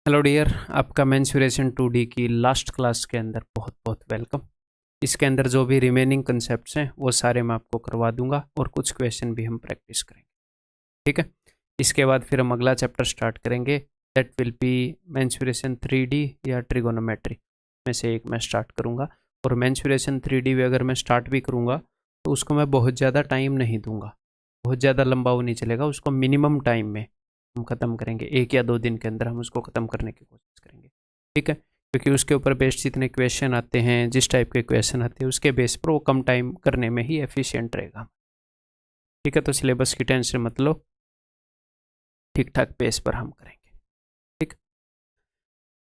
Hello dear, आपका mensuration 2D की last class के अंदर बहुत बहुत वेलकम। इसके अंदर जो भी रिमेनिंग कंसेप्ट्स हैं वो सारे मैं आपको करवा दूंगा और कुछ क्वेश्चन भी हम प्रैक्टिस करेंगे, ठीक है। इसके बाद फिर हम अगला चैप्टर स्टार्ट करेंगे, that will be mensuration 3D या ट्रिगोनोमेट्री में से एक मैं स्टार्ट करूँगा। और मेंसुरेशन 3D भी अगर मैं स्टार्ट भी करूँगा तो उसको मैं बहुत ज़्यादा टाइम नहीं दूँगा, बहुत ज़्यादा लंबा वो नहीं चलेगा, उसको मिनिमम टाइम में हम ख़त्म करेंगे, 1 या 2 दिन के अंदर हम उसको ख़त्म करने की कोशिश करेंगे, ठीक है। क्योंकि उसके ऊपर बेस्ड जितने क्वेश्चन आते हैं, जिस टाइप के क्वेश्चन आते हैं, उसके बेस पर वो कम टाइम करने में ही एफिशिएंट रहेगा, ठीक है। तो सिलेबस की टेंशन मत लो, ठीक ठाक पेस पर हम करेंगे, ठीक।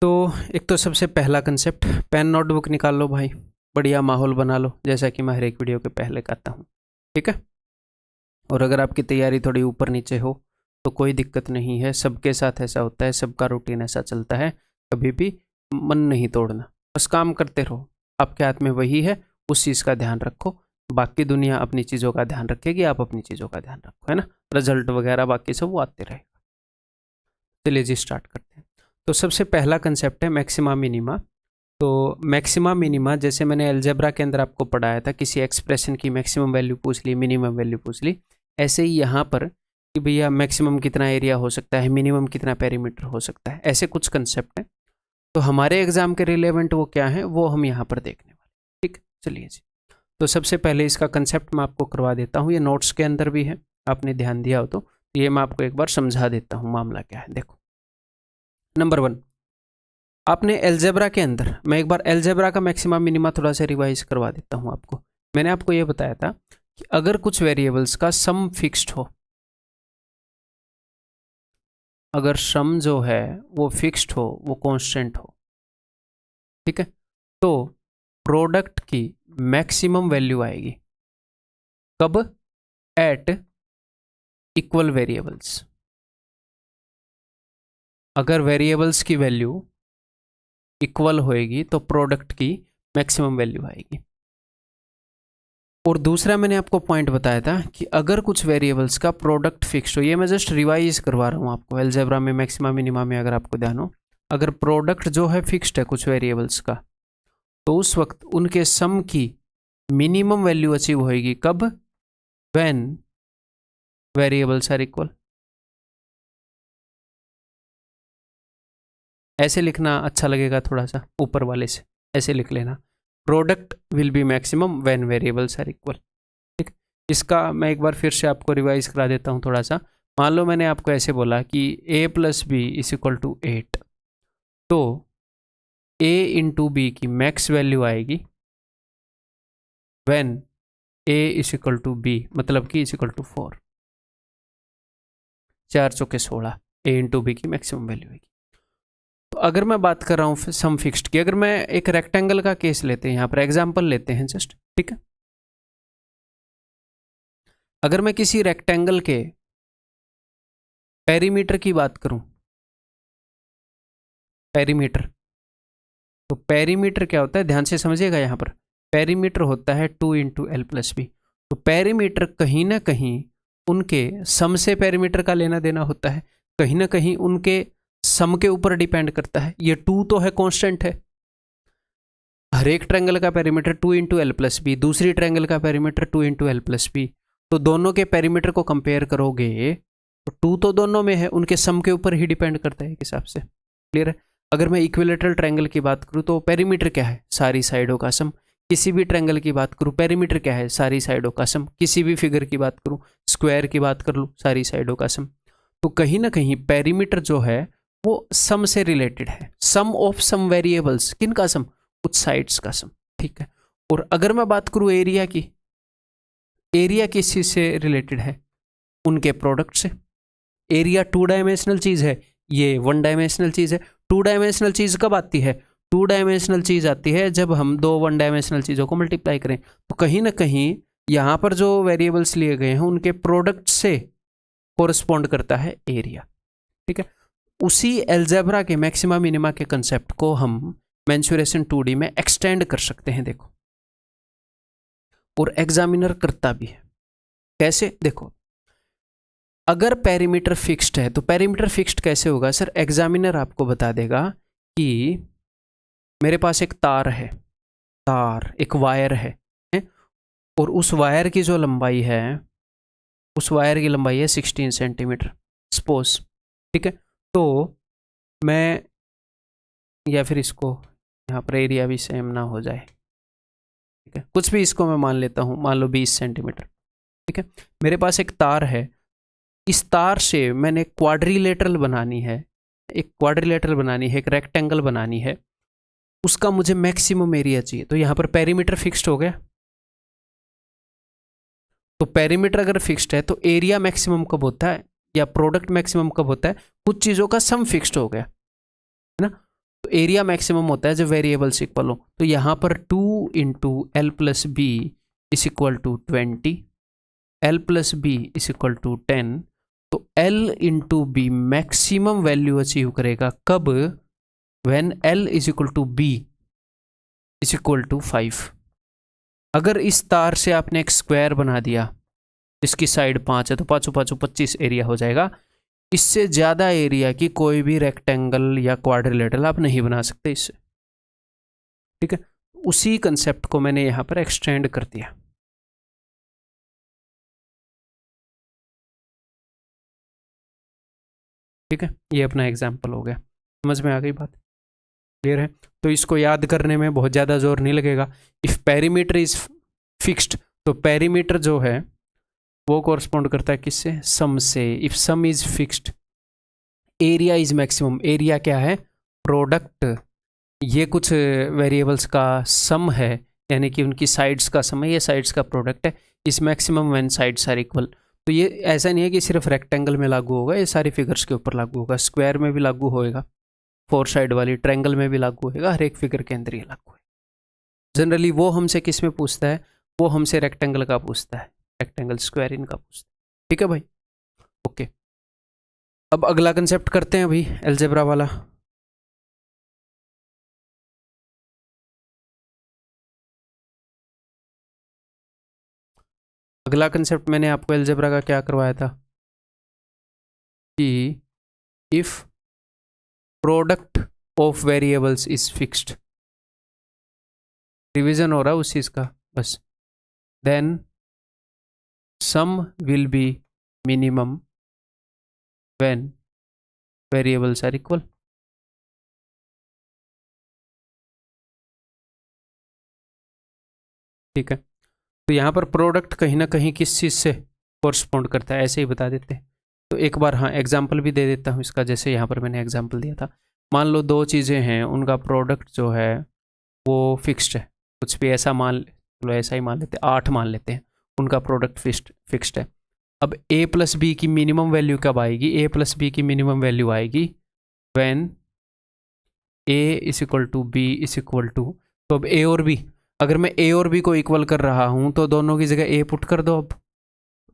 तो एक तो सबसे पहला कंसेप्ट, पेन नोटबुक निकाल लो भाई, बढ़िया माहौल बना लो, जैसा कि मैं हर एक वीडियो के पहले कहता हूँ, ठीक है। और अगर आपकी तैयारी थोड़ी ऊपर नीचे हो तो कोई दिक्कत नहीं है, सबके साथ ऐसा होता है, सबका रूटीन ऐसा चलता है, कभी भी मन नहीं तोड़ना, बस काम करते रहो, आपके हाथ में वही है, उस चीज़ का ध्यान रखो, बाकी दुनिया अपनी चीज़ों का ध्यान रखेगी, आप अपनी चीज़ों का ध्यान रखो, है ना। रिजल्ट वगैरह बाकी सब वो आते रहेगा। चलिए जी स्टार्ट करते हैं। तो सबसे पहला कंसेप्ट है मैक्सिमा मिनिमा। तो मैक्सिमा मिनिमा, जैसे मैंने अलजेब्रा के अंदर आपको पढ़ाया था, किसी एक्सप्रेशन की मैक्सिमम वैल्यू पूछ ली, मिनिमम वैल्यू पूछ ली, ऐसे ही यहाँ पर कि भैया मैक्सिमम कितना एरिया हो सकता है, मिनिमम कितना पेरीमीटर हो सकता है, ऐसे कुछ कंसेप्ट हैं। तो हमारे एग्जाम के रिलेवेंट वो क्या है वो हम यहाँ पर देखने वाले, ठीक। चलिए जी, तो सबसे पहले इसका कंसेप्ट मैं आपको करवा देता हूँ, ये नोट्स के अंदर भी है, आपने ध्यान दिया हो तो ये मैं आपको एक बार समझा देता हूँ मामला क्या है। देखो, नंबर 1, आपने एल्जेब्रा के अंदर, मैं एक बार एल्जेब्रा का मैक्सिमा मिनिमा थोड़ा सा रिवाइज करवा देता हूँ आपको। मैंने आपको ये बताया था कि अगर कुछ वेरिएबल्स का सम फिक्स्ड हो, अगर सम जो है वो फिक्स्ड हो, वो कांस्टेंट हो, ठीक है, तो प्रोडक्ट की मैक्सिमम वैल्यू आएगी कब? At equal variables. अगर वेरिएबल्स की वैल्यू इक्वल होएगी तो प्रोडक्ट की मैक्सिमम वैल्यू आएगी। और दूसरा मैंने आपको पॉइंट बताया था कि अगर कुछ वेरिएबल्स का प्रोडक्ट फिक्स्ड हो, ये मैं जस्ट रिवाइज करवा रहा हूँ आपको, अलजेब्रा में मैक्सिमा मिनिमा में अगर आपको ध्यान हो, अगर प्रोडक्ट जो है फिक्स्ड है कुछ वेरिएबल्स का, तो उस वक्त उनके सम की मिनिमम वैल्यू अचीव होएगी कब? When variables are equal. ऐसे लिखना अच्छा लगेगा थोड़ा सा, ऊपर वाले से ऐसे लिख लेना, product will be maximum when variables are equal, ठीक। इसका मैं एक बार फिर से आपको रिवाइज करा देता हूँ थोड़ा सा। मान लो मैंने आपको ऐसे बोला कि a plus b is equal to 8, तो a इंटू बी की मैक्स वैल्यू आएगी when a is equal to b, मतलब कि इज इक्वल टू 4, 4 चौके 16, a इंटू बी की मैक्सिमम वैल्यू आएगी। तो अगर मैं बात कर रहा हूँ सम फिक्स्ड की, अगर मैं एक रेक्टेंगल का केस लेते हैं, यहाँ पर एग्जाम्पल लेते हैं जस्ट, ठीक है। अगर मैं किसी रेक्टेंगल के पेरीमीटर की बात करूं, पेरीमीटर, तो पेरीमीटर क्या होता है, ध्यान से समझिएगा, यहाँ पर पेरीमीटर होता है 2 इंटू एल प्लस बी। तो पेरीमीटर कहीं ना कहीं उनके सम से पेरीमीटर का लेना देना होता है, कहीं ना कहीं उनके सम के ऊपर डिपेंड करता है। ये 2 तो है, कांस्टेंट है, हर एक ट्रायंगल का perimeter 2 into l plus b, दूसरी ट्रायंगल का perimeter 2 into l plus b. तो दोनों के पेरीमीटर को कंपेयर करोगे तो 2 तो दोनों में है, उनके सम के ऊपर ही डिपेंड करता है एक हिसाब से, क्लियर है। अगर मैं इक्विलेटरल ट्रायंगल की बात करूं तो पेरीमीटर क्या है, सारी साइडों का सम। किसी भी ट्रायंगल की बात करूं, पेरीमीटर क्या है, सारी साइडों का सम। किसी भी फिगर की बात करूं, स्क्वायर की बात कर लूं, सारी साइडों का सम। तो कहीं ना कहीं पेरीमीटर जो है वो सम से रिलेटेड है, सम ऑफ सम वेरिएबल्स, किन का सम, कुछ साइड्स का सम, ठीक है। और अगर मैं बात करूं एरिया की, एरिया किस चीज से रिलेटेड है, उनके प्रोडक्ट से। एरिया 2 डायमेंशनल चीज है, ये 1 डायमेंशनल चीज है। 2 डायमेंशनल चीज कब आती है, 2 डायमेंशनल चीज आती है जब हम दो 1 डायमेंशनल चीजों को मल्टीप्लाई करें। तो कहीं ना कहीं यहां पर जो वेरिएबल्स लिए गए हैं उनके प्रोडक्ट से कोरस्पॉन्ड करता है एरिया, ठीक है। उसी एल्जेब्रा के मैक्सिमा मिनिमा के कंसेप्ट को हम मेंसुरेशन 2D में एक्सटेंड कर सकते हैं, देखो, और एग्जामिनर करता भी है। कैसे, देखो, अगर पेरीमीटर फिक्स्ड है तो पेरीमीटर फिक्स्ड कैसे होगा सर? एग्जामिनर आपको बता देगा कि मेरे पास एक तार है, तार एक वायर है, और उस वायर की जो लंबाई है, उस वायर की लंबाई है 16 सेंटीमीटर सपोज, ठीक है। तो मैं, या फिर इसको यहाँ पर एरिया भी सेम ना हो जाए, ठीक है, कुछ भी इसको मैं मान लेता हूँ, मान लो 20 सेंटीमीटर, ठीक है। मेरे पास एक तार है, इस तार से मैंने क्वाड्रिलेटरल बनानी है, एक क्वाड्रिलेटरल बनानी है, एक रेक्टेंगल बनानी है, उसका मुझे मैक्सिमम एरिया चाहिए। तो यहाँ पर पेरीमीटर फिक्स्ड हो गया। तो पेरीमीटर अगर फिक्स्ड है तो एरिया मैक्सिमम कब होता है, या प्रोडक्ट मैक्सिमम कब होता है? कुछ चीज़ों का सम फिक्स्ड हो गया, है ना। तो एरिया मैक्सिमम होता है जब वेरिएबल्स इक्वल हो। तो यहाँ पर 2 into l plus b is equal to 20, l plus b is equal to 10। तो l into b maximum value achieve करेगा कब? When l is equal to b is equal to 5। अगर इस तार से आपने एक स्क्वायर बना दिया जिसकी साइड 5 है, तो 5 5 25 एरिया हो जाएगा। इससे ज़्यादा एरिया की कोई भी रेक्टेंगल या क्वाड्रिलेटरल आप नहीं बना सकते इससे, ठीक है। उसी कंसेप्ट को मैंने यहाँ पर एक्सटेंड कर दिया, ठीक है। ये अपना एग्जाम्पल हो गया, समझ में आ गई बात? क्लियर है? तो इसको याद करने में बहुत ज़्यादा जोर नहीं लगेगा। इफ़ पेरीमीटर इज फिक्स्ड, तो पेरीमीटर जो है वो कोरस्पॉन्ड करता है किससे? सम से। If some is fixed, area is maximum. Area क्या है? प्रोडक्ट, ये कुछ वेरिएबल्स का सम है, यानी कि उनकी साइड्स का सम है, ये साइड्स का प्रोडक्ट है। Is maximum when sides are equal. तो ये ऐसा नहीं है कि सिर्फ रेक्टेंगल में लागू होगा, ये सारी फिगर्स के ऊपर लागू होगा। स्क्वायर में भी लागू होएगा, 4 साइड वाली ट्रायंगल में भी लागू होएगा, हर एक फिगर के अंदर ये लागू है। जनरली वो हमसे किस में पूछता है? वो हमसे रेक्टेंगल का पूछता है, रेक्टेंगल स्क्वायर इनका पूछता है, ठीक है भाई। ओके, अब अगला कंसेप्ट करते हैं अभी, अलजेब्रा वाला। अगला कंसेप्ट मैंने आपको अलजेब्रा का क्या करवाया था कि if product of variables is fixed, revision हो रहा है उस चीज का बस, then sum will be minimum when variables are equal. ठीक है, तो यहाँ पर प्रोडक्ट कहीं ना कहीं किस चीज़ से कोरस्पॉन्ड करता है, ऐसे ही बता देते हैं। तो एक बार हाँ एग्जाम्पल भी दे देता हूँ इसका, जैसे यहाँ पर मैंने एग्जाम्पल दिया था। मान लो दो चीज़ें हैं, उनका प्रोडक्ट जो है वो फिक्स्ड है, कुछ भी ऐसा मान, चलो ऐसा ही मान लेते हैं, 8 मान लेते हैं, उनका प्रोडक्ट फिक्स्ड है। अब a प्लस बी की मिनिमम वैल्यू कब आएगी? a प्लस बी की मिनिमम वैल्यू आएगी when a is equal to b is equal to, तो अब a और b, अगर मैं a और b को इक्वल कर रहा हूँ तो दोनों की जगह a पुट कर दो। अब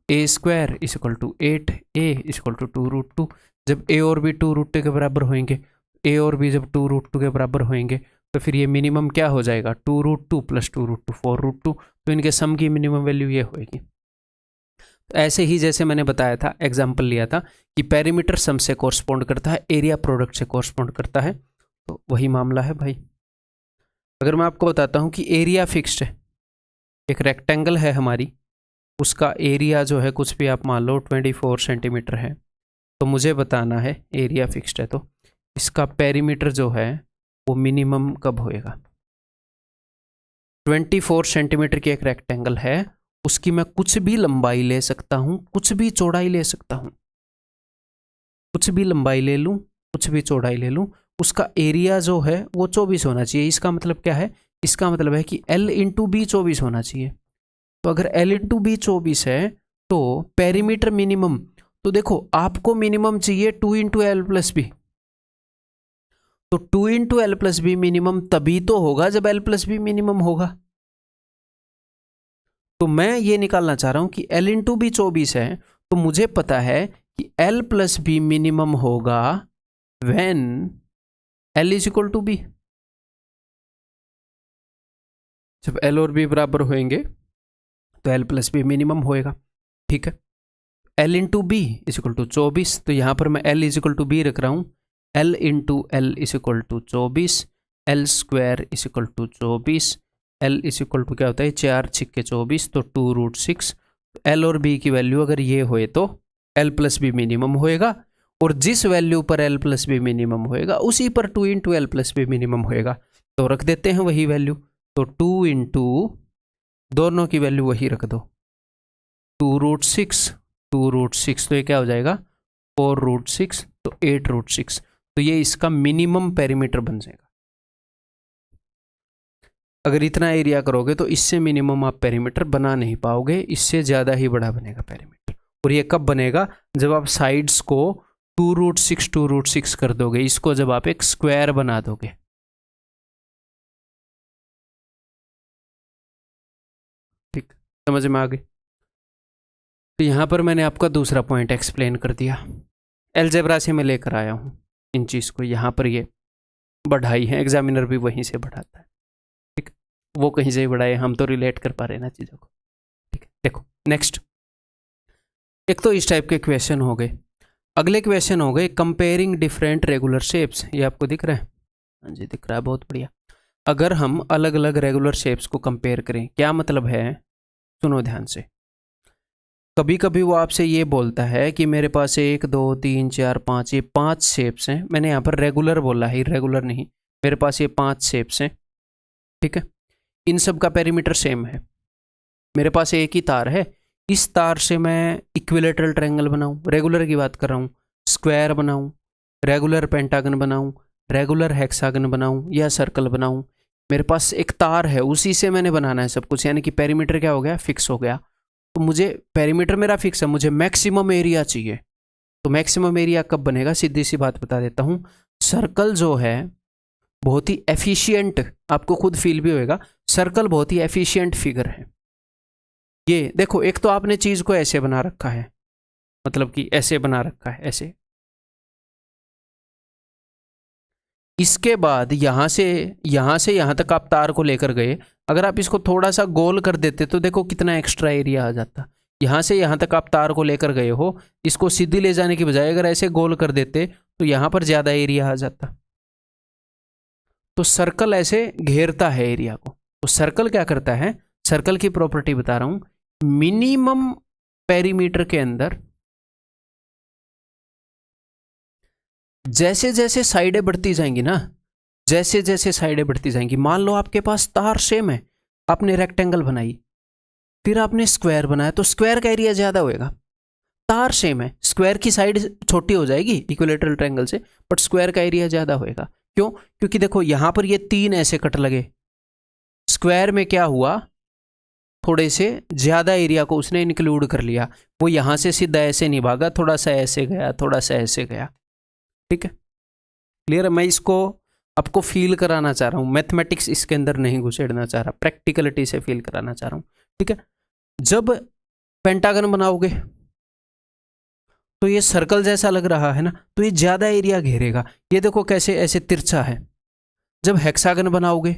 a square is equal to 8, a is equal to 2√2। जब a और b 2√2 के बराबर होंगे, a और b जब 2√2 के बराबर होंगे, तो फिर ये मिनिमम क्या हो जाएगा? 2√2 प्लस 2√2 4√2। तो इनके सम की मिनिमम वैल्यू ये होएगी। तो ऐसे ही जैसे मैंने बताया था, एग्जाम्पल लिया था कि पेरीमीटर सम से कोरस्पॉन्ड करता है, एरिया प्रोडक्ट से कोरस्पॉन्ड करता है, तो वही मामला है भाई। अगर मैं आपको बताता हूँ कि एरिया फिक्स्ड है, एक रेक्टेंगल है हमारी, उसका एरिया जो है कुछ भी आप मान लो 24 सेंटीमीटर है, तो मुझे बताना है एरिया फिक्स्ड है, तो इसका पेरीमीटर जो है वो मिनिमम कब होएगा? 24 सेंटीमीटर की एक रेक्टेंगल है, उसकी मैं कुछ भी लंबाई ले सकता हूँ, कुछ भी चौड़ाई ले सकता हूँ, कुछ भी लंबाई ले लूँ, कुछ भी चौड़ाई ले लूँ, उसका एरिया जो है वो 24 होना चाहिए। इसका मतलब क्या है? इसका मतलब है कि L इंटू बी 24 होना चाहिए। तो अगर L इंटू बी 24 है तो पेरीमीटर मिनिमम, तो देखो आपको मिनिमम चाहिए 2 इंटू एल प्लस बी, तो 2 into l plus b minimum तभी तो होगा जब एल प्लस बी मिनिमम होगा। तो मैं ये निकालना चाह रहा हूं कि L इंटू बी 24 है, तो मुझे पता है कि L प्लस बी मिनिमम होगा when L is equal to b. जब L और B बराबर होंगे तो L प्लस बी मिनिमम होएगा, ठीक है। L into b is equal to 24, तो यहाँ पर मैं L is equal to b रख रहा हूँ, L into l is equal to 24, L square is equal to 24, L is equal to क्या होता है 4 छिक्के 24, तो 2√6। L और B की वैल्यू अगर ये होए तो L प्लस बी मिनिमम होएगा, और जिस वैल्यू पर L प्लस बी मिनिमम होएगा उसी पर 2 into l plus b minimum होएगा, तो रख देते हैं वही वैल्यू। तो 2 इंटू दोनों की वैल्यू वही रख दो, 2√6, तो ये क्या हो जाएगा 4√6, तो 8√6, तो ये इसका मिनिमम पेरीमीटर बन जाएगा। अगर इतना एरिया करोगे तो इससे मिनिमम आप पेरीमीटर बना नहीं पाओगे, इससे ज़्यादा ही बड़ा बनेगा पेरीमीटर। और ये कब बनेगा, जब आप साइड्स को 2√6 कर दोगे, इसको जब आप एक स्क्वायर बना दोगे। ठीक, समझ में आ गई। तो यहाँ पर मैंने आपका दूसरा पॉइंट एक्सप्लेन कर दिया। अलजेब्रा से मैं लेकर आया हूँ इन चीज़ को, यहाँ पर ये बढ़ाई है, एग्जामिनर भी वहीं से बढ़ाता है। ठीक, वो कहीं से ही बढ़ाए, हम तो रिलेट कर पा रहे हैं ना चीज़ों को। ठीक है, देखो नेक्स्ट, एक तो इस टाइप के क्वेश्चन हो गए। अगले क्वेश्चन हो गए कंपेयरिंग डिफरेंट रेगुलर शेप्स। ये आपको दिख रहा है? हाँ जी दिख रहा है, बहुत बढ़िया। अगर हम अलग अलग रेगुलर शेप्स को कंपेयर करें, क्या मतलब है, सुनो ध्यान से। कभी कभी वो आपसे ये बोलता है कि मेरे पास 1 2 3 4 5, ये 5 शेप्स हैं। मैंने यहाँ पर रेगुलर बोला है, इरेगुलर नहीं। मेरे पास ये 5 शेप्स हैं, ठीक है। इन सब का पेरीमीटर सेम है। मेरे पास एक ही तार है, इस तार से मैं इक्विलेटरल ट्रायंगल बनाऊं, रेगुलर की बात कर रहा हूँ, स्क्वायर बनाऊं, रेगुलर पेंटागन बनाऊं, रेगुलर हेक्सागन बनाऊं या सर्कल बनाऊं, मेरे पास एक तार है, उसी से मैंने बनाना है सब कुछ। यानी कि पेरीमीटर क्या हो गया, फिक्स हो गया। तो मुझे पेरीमीटर मेरा फिक्स है, मुझे मैक्सिमम एरिया चाहिए। तो मैक्सिमम एरिया कब बनेगा, सीधी सी बात बता देता हूँ। सर्कल जो है बहुत ही एफिशिएंट, आपको खुद फील भी होएगा, सर्कल बहुत ही एफिशिएंट फिगर है। ये देखो, एक तो आपने चीज को ऐसे बना रखा है, मतलब कि ऐसे बना रखा है, ऐसे। इसके बाद यहां से यहां तक आप तार को लेकर गए। अगर आप इसको थोड़ा सा गोल कर देते तो देखो कितना एक्स्ट्रा एरिया आ जाता। यहां से यहां तक आप तार को लेकर गए हो, इसको सीधी ले जाने की बजाय अगर ऐसे गोल कर देते तो यहां पर ज्यादा एरिया आ जाता। तो सर्कल ऐसे घेरता है एरिया को। तो सर्कल क्या करता है, सर्कल की प्रॉपर्टी बता रहा हूं, मिनिमम पेरीमीटर के अंदर जैसे जैसे साइडें बढ़ती जाएंगी ना, जैसे जैसे साइडें बढ़ती जाएंगी, मान लो आपके पास तार सेम है, आपने रेक्टेंगल बनाई, फिर आपने स्क्वायर बनाया, तो स्क्वायर का एरिया ज्यादा होएगा। तार सेम है, स्क्वायर की साइड छोटी हो जाएगी इक्विलेटरल ट्रायंगल से, बट स्क्वायर का एरिया ज्यादा होएगा। क्यों? क्योंकि देखो यहां पर ये 3 ऐसे कट लगे, स्क्वायर में क्या हुआ, थोड़े से ज्यादा एरिया को उसने इंक्लूड कर लिया। वो यहां से सीधा ऐसे नहीं भागा, थोड़ा सा ऐसे गया, थोड़ा सा ऐसे गया। ठीक है, क्लियर है? मैं इसको आपको फील कराना चाह रहा हूँ, मैथमेटिक्स इसके अंदर नहीं घुसेड़ना चाह रहा, प्रैक्टिकलिटी से फील कराना चाह रहा हूँ। ठीक है, जब पेंटागन बनाओगे तो ये सर्कल जैसा लग रहा है ना, तो ये ज्यादा एरिया घेरेगा। ये देखो कैसे ऐसे तिरछा है। जब हेक्सागन बनाओगे,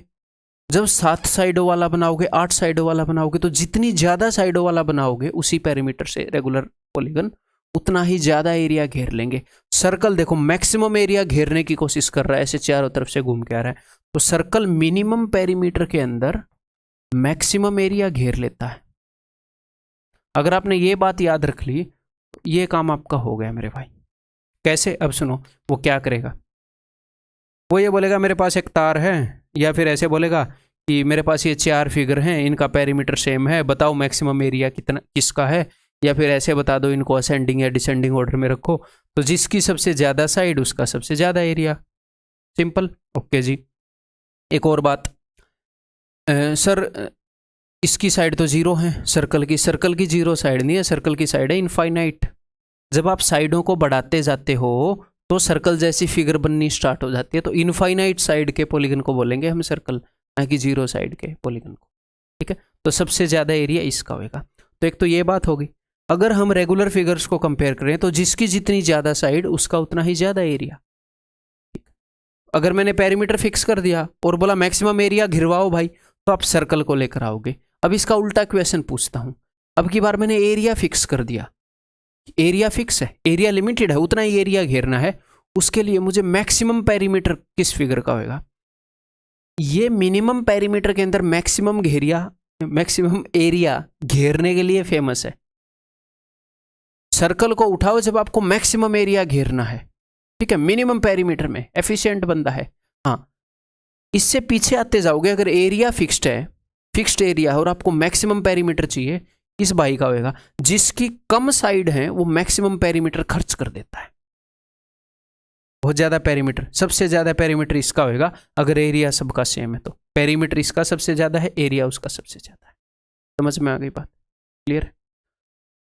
जब 7 साइडों वाला बनाओगे, 8 साइडों वाला बनाओगे, तो जितनी ज्यादा साइडों वाला बनाओगे उसी पेरीमीटर से रेगुलर पॉलीगन, उतना ही ज्यादा एरिया घेर लेंगे। सर्कल देखो मैक्सिमम एरिया घेरने की कोशिश कर रहा है, ऐसे चारों तरफ से घूम के आ रहा है। तो सर्कल मिनिमम पेरीमीटर के अंदर मैक्सिमम एरिया घेर लेता है। अगर आपने ये बात याद रख ली तो ये काम आपका हो गया मेरे भाई। कैसे? अब सुनो, वो क्या करेगा, वो ये बोलेगा मेरे पास एक तार है, या फिर ऐसे बोलेगा कि मेरे पास ये 4 फिगर हैं, इनका पेरीमीटर सेम है, बताओ मैक्सिमम एरिया कितना किसका है। या फिर ऐसे बता दो, इनको असेंडिंग या डिसेंडिंग ऑर्डर में रखो, तो जिसकी सबसे ज्यादा साइड उसका सबसे ज्यादा एरिया। सिंपल। ओके जी, एक और बात, सर इसकी साइड तो 0 है, सर्कल की 0 साइड नहीं है, सर्कल की साइड है इनफाइनाइट। जब आप साइडों को बढ़ाते जाते हो तो सर्कल जैसी फिगर बननी स्टार्ट हो जाती है। तो इनफाइनाइट साइड के पॉलीगन को बोलेंगे हम सर्कल, ना कि 0 साइड के पॉलीगन को। ठीक है, तो सबसे ज्यादा एरिया इसका होगा। तो एक तो ये बात होगी। अगर हम रेगुलर फिगर्स को कंपेयर करें तो जिसकी जितनी ज्यादा साइड उसका उतना ही ज्यादा एरिया। अगर मैंने पेरीमीटर फिक्स कर दिया और बोला मैक्सिमम एरिया घिरवाओ भाई, तो आप सर्कल को लेकर आओगे। अब इसका उल्टा क्वेश्चन पूछता हूं। अब की बार मैंने एरिया फिक्स कर दिया एरिया फिक्स है, एरिया लिमिटेड है, उतना ही एरिया घेरना है, उसके लिए मुझे मैक्सिमम पेरीमीटर किस फिगर का होगा? ये मिनिमम पेरीमीटर के अंदर मैक्सिमम एरिया घेरने के लिए फेमस है। सर्कल को उठाओ जब आपको मैक्सिमम एरिया घेरना है, ठीक है, मिनिमम पेरीमीटर में एफिशिएंट बंदा है। हाँ, इससे पीछे आते जाओगे, अगर एरिया फिक्स्ड है, फिक्स्ड एरिया और आपको मैक्सिमम पेरीमीटर चाहिए, इस भाई का होगा, जिसकी कम साइड है वो मैक्सिमम पेरीमीटर खर्च कर देता है, बहुत ज्यादा पेरीमीटर, सबसे ज्यादा पेरीमीटर इसका होगा। अगर एरिया सबका सेम है तो पेरीमीटर इसका सबसे ज्यादा है, एरिया उसका सबसे ज्यादा है। समझ में आ गई बात? क्लियर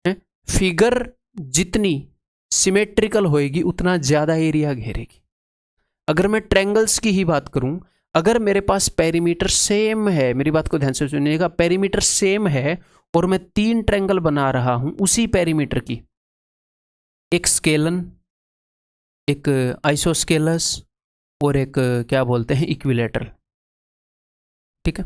है? फिगर जितनी सिमेट्रिकल होएगी उतना ज्यादा एरिया घेरेगी। अगर मैं ट्रायंगल्स की ही बात करूं, अगर मेरे पास पेरीमीटर सेम है, मेरी बात को ध्यान से सुनिएगा, पेरीमीटर सेम है और मैं 3 ट्रायंगल बना रहा हूं उसी पेरीमीटर की, एक स्केलन, एक आइसोस्केलस और एक क्या बोलते हैं इक्विलेटरल, ठीक है,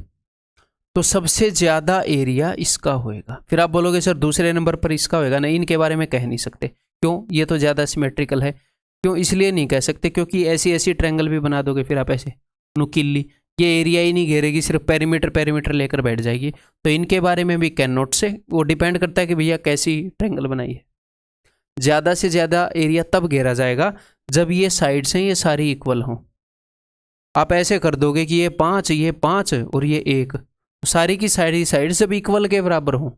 तो सबसे ज्यादा एरिया इसका होएगा। फिर आप बोलोगे सर दूसरे नंबर पर इसका होएगा, नहीं, इनके बारे में कह नहीं सकते। क्यों? ये तो ज्यादा सिमेट्रिकल है। क्यों इसलिए नहीं कह सकते? क्योंकि ऐसी ऐसी ट्रायंगल भी बना दोगे फिर आप ऐसे नुकीली, ये एरिया ही नहीं घेरेगी, सिर्फ पेरीमीटर लेकर बैठ जाएगी। तो इनके बारे में भी कैन नॉट से, वो डिपेंड करता है कि भैया कैसी ट्रायंगल बनाई है। ज़्यादा से ज़्यादा एरिया तब घेरा जाएगा जब ये साइड्स हैं ये सारी इक्वल हों। आप ऐसे कर दोगे कि ये 5 और ये 1, सारी की सारी साइड जब इक्वल के बराबर हों,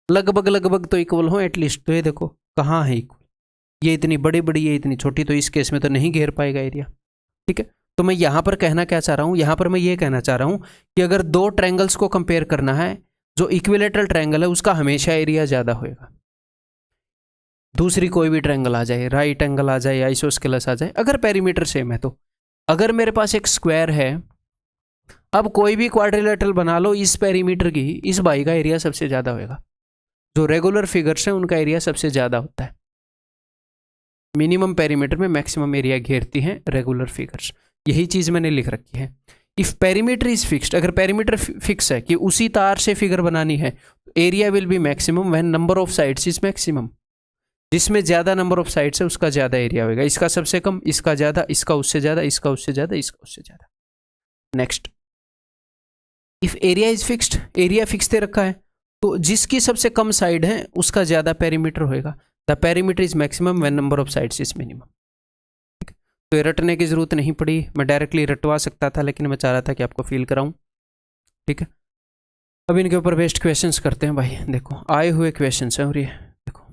लगभग तो इक्वल हों एटलीस्ट, तो ये देखो कहाँ है इक्वल, ये इतनी बड़ी बड़ी, ये इतनी छोटी, तो इस केस में तो नहीं घेर पाएगा एरिया, ठीक है। तो मैं यहाँ पर कहना क्या चाह रहा हूँ, यहाँ पर मैं ये कहना चाह रहा हूँ कि अगर 2 ट्रायंगल्स को कंपेयर करना है, जो इक्विलेटरल ट्रायंगल है उसका हमेशा एरिया ज़्यादा होएगा। दूसरी कोई भी ट्रायंगल आ जाए, राइट एंगल आ जाए, आइसोस्केलस आ जाए, अगर पेरीमीटर सेम है तो। अगर मेरे पास एक स्क्वायर है, अब कोई भी क्वाड्रिलेटरल बना लो, इस पेरीमीटर की, इस भाई का एरिया सबसे ज़्यादा होएगा। जो रेगुलर फिगर्स हैं उनका एरिया सबसे ज़्यादा होता है। मिनिमम पेरीमीटर में मैक्सिमम एरिया घेरती हैं रेगुलर फिगर्स, यही चीज़ मैंने लिख रखी है। इफ़ पेरीमीटर इज फिक्स्ड, अगर पेरीमीटर फिक्स है कि उसी तार से फिगर बनानी है, area will be maximum when number of sides is maximum. जिसमें ज़्यादा नंबर ऑफ साइड्स है उसका ज़्यादा एरिया होगा, इसका सबसे कम, इसका ज़्यादा, इसका उससे ज़्यादा, इसका उससे ज़्यादा, इसका उससे ज़्यादा। Next, if area is fixed, area fix दे रखा है, तो जिसकी सबसे कम साइड है उसका ज़्यादा पेरीमीटर होएगा। The perimeter is maximum when number of sides is minimum. तो ये रटने की ज़रूरत नहीं पड़ी, मैं डायरेक्टली रटवा सकता था, लेकिन मैं चाह रहा था कि आपको फील कराऊं, ठीक है। अब इनके ऊपर बेस्ड क्वेश्चंस करते हैं भाई। देखो आए हुए क्वेश्चंस हैं, और ये देखो,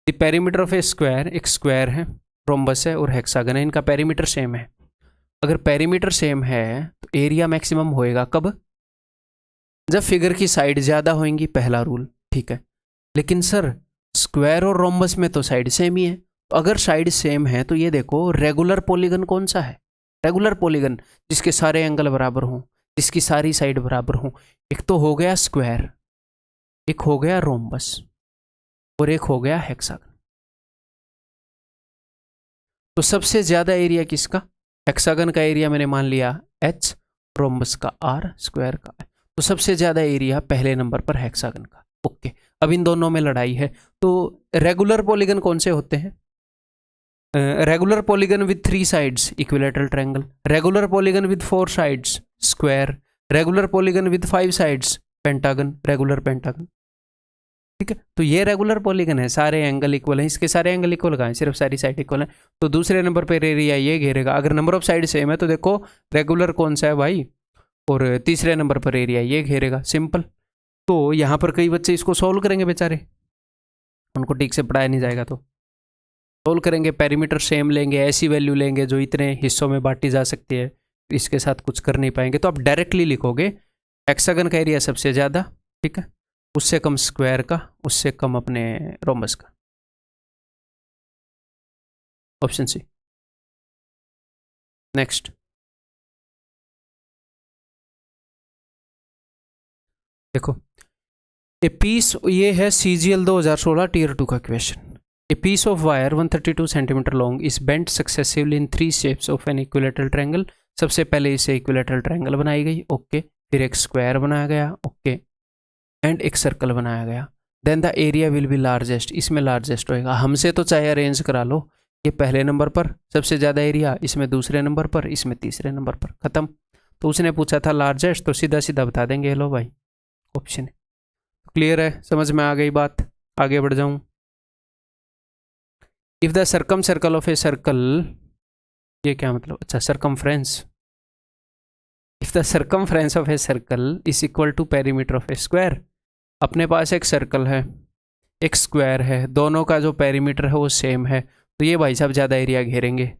the perimeter of a square, एक स्क्वायर है, रोम्बस है और हेक्सागन है, इनका पेरीमीटर सेम है। अगर पेरीमीटर सेम है तो एरिया मैक्सिमम होएगा कब? जब फिगर की साइड ज़्यादा होंगी, पहला रूल, ठीक है। लेकिन सर स्क्वायर और रोम्बस में तो साइड सेम ही है, तो अगर साइड सेम है तो ये देखो रेगुलर पॉलीगन कौन सा है? रेगुलर पॉलीगन जिसके सारे एंगल बराबर हों, जिसकी सारी साइड बराबर हों। एक तो हो गया स्क्वायर, एक हो गया रोम्बस और एक हो गया हेक्सागन। तो सबसे ज्यादा एरिया किसका? हेक्सागन का एरिया मैंने मान लिया H, रोम्बस का R, स्क्वायर का I। तो सबसे ज्यादा एरिया पहले नंबर पर हेक्सागन का। ओके, अब इन दोनों में लड़ाई है। तो रेगुलर पॉलीगन कौन से होते हैं? Regular polygon with 3 sides, equilateral triangle. Regular polygon with 4 sides, square. Regular polygon with 5 sides, pentagon, regular pentagon, ठीक है। तो ये रेगुलर पॉलीगन है, सारे एंगल इक्वल हैं, इसके सारे एंगल इक्वल कहाँ हैं? सिर्फ सारी साइड इक्वल है। तो दूसरे नंबर पर एरिया ये घेरेगा। अगर नंबर ऑफ साइड सेम है तो देखो रेगुलर कौन सा है भाई, और तीसरे नंबर पर एरिया ये घेरेगा, सिंपल। तो यहाँ पर कई बच्चे इसको सॉल्व करेंगे बेचारे, उनको ठीक से पढ़ाया नहीं जाएगा, तो सॉल्व करेंगे, पेरीमीटर सेम लेंगे, ऐसी वैल्यू लेंगे जो इतने हिस्सों में बांटी जा सकती है, इसके साथ कुछ कर नहीं पाएंगे। तो आप डायरेक्टली लिखोगे हेक्सागन का एरिया सबसे ज़्यादा, ठीक है, उससे कम स्क्वायर का, उससे कम अपने रोम्बस का। Option C. नेक्स्ट, देखो ए पीस, ये है CGL 2016 Tier 2 का question. A piece of wire 132 centimetre long is bent successively in 3 shapes of an equilateral triangle. सबसे पहले इसे इक्विलेटरल ट्रायंगल बनाई गई, ओके। फिर एक स्क्वायर बनाया गया, ओके, एंड एक सर्कल बनाया गया। Then the area will be largest, इसमें लार्जेस्ट होएगा। हमसे तो चाहे अरेंज करा लो, ये पहले नंबर पर सबसे ज़्यादा एरिया, इसमें दूसरे नंबर पर, इसमें तीसरे नंबर पर, ख़त्म। तो उसने पूछा था लार्जेस्ट, तो सीधा सीधा बता देंगे लो भाई ऑप्शन है। क्लियर है, समझ में आ गई बात? आगे बढ़ जाऊं। If the circum circle of a circle, ये क्या मतलब? अच्छा, circumference. If the circumference of a circle is equal to perimeter of a square, अपने पास एक सर्कल है, एक स्क्वायर है, दोनों का जो पेरीमीटर है वो सेम है, तो ये भाई साहब ज़्यादा एरिया घेरेंगे।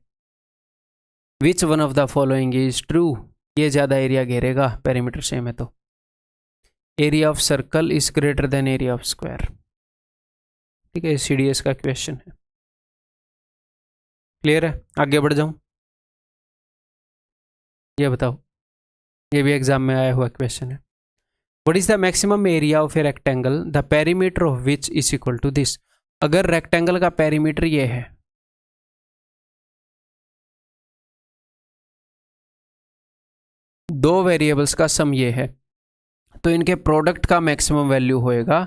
Which one of the following is true, ये ज़्यादा एरिया घेरेगा, पेरीमीटर सेम है तो। Area of circle is greater than area of square. ठीक है, CDS का क्वेश्चन है। क्लियर है, आगे बढ़ जाऊं। ये बताओ, ये भी एग्जाम में आया हुआ क्वेश्चन है। What is the maximum area of a rectangle the perimeter of which is equal to this. अगर रेक्टेंगल का पेरीमीटर ये है, दो वेरिएबल्स का सम ये है, तो इनके प्रोडक्ट का मैक्सिमम वैल्यू होएगा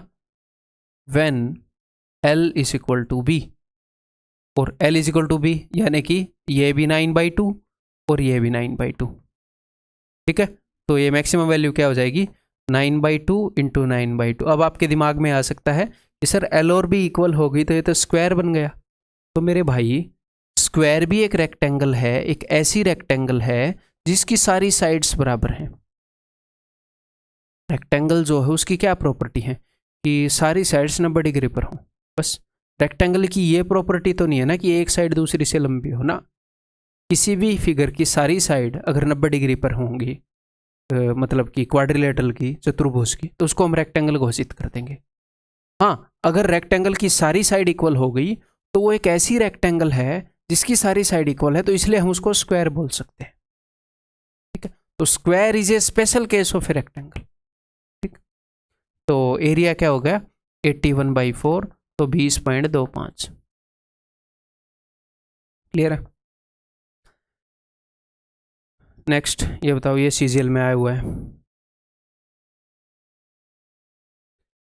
when L is equal to b, और L is equal to b यानी कि ये भी 9/2 और ये भी 9/2। ठीक है, तो ये मैक्सिमम वैल्यू क्या हो जाएगी? 9/2 इंटू 9/2। अब आपके दिमाग में आ सकता है कि सर L और बी इक्वल हो गई तो ये तो स्क्वायर बन गया। तो मेरे भाई, स्क्वायर भी एक रेक्टेंगल है, एक ऐसी रेक्टेंगल है जिसकी सारी साइड्स बराबर हैं। रेक्टेंगल जो है उसकी क्या प्रॉपर्टी है कि सारी साइड्स 90 डिग्री पर हो। बस रेक्टेंगल की ये प्रॉपर्टी तो नहीं है ना कि एक साइड दूसरी से लंबी हो ना। किसी भी फिगर की सारी साइड अगर 90 डिग्री पर होंगी, मतलब कि क्वाड्रिलेटरल की, चतुर्भुज की, तो उसको हम रेक्टेंगल घोषित कर देंगे। हाँ, अगर रेक्टेंगल की सारी साइड इक्वल हो गई तो वो एक ऐसी रेक्टेंगल है जिसकी सारी साइड इक्वल है, तो इसलिए हम उसको स्क्वायर बोल सकते हैं। ठीक है, तो square is a special case of a rectangle. ठीक, तो एरिया क्या हो गया? 81/4, तो 20.25। क्लियर है? नेक्स्ट ये बताओ, ये CGL में आया हुआ है।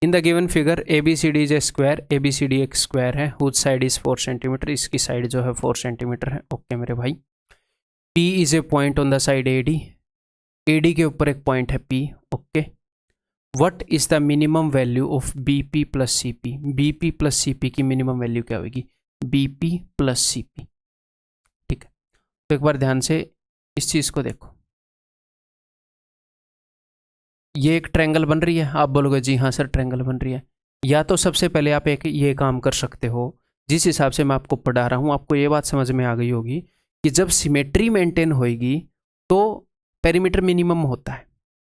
इन the given figure ABCD is a square, ABCD एक स्क्वायर है, हुज साइड इज 4 सेंटीमीटर, इसकी साइड जो है 4 सेंटीमीटर है। ओके मेरे भाई। P is a point on the side AD, AD के ऊपर एक पॉइंट है P। Okay, what is the minimum value of BP plus CP। BP plus CP की मिनिमम वैल्यू क्या होगी? BP plus CP। ठीक है, तो एक बार ध्यान से इस चीज को देखो। ये एक ट्रायंगल बन रही है, आप बोलोगे जी हाँ सर ट्रायंगल बन रही है। या तो सबसे पहले आप एक ये काम कर सकते हो, जिस हिसाब से मैं आपको पढ़ा रहा हूँ आपको ये बात समझ में आ गई होगी कि जब सिमेट्री मेंटेन होएगी तो पेरीमीटर मिनिमम होता है,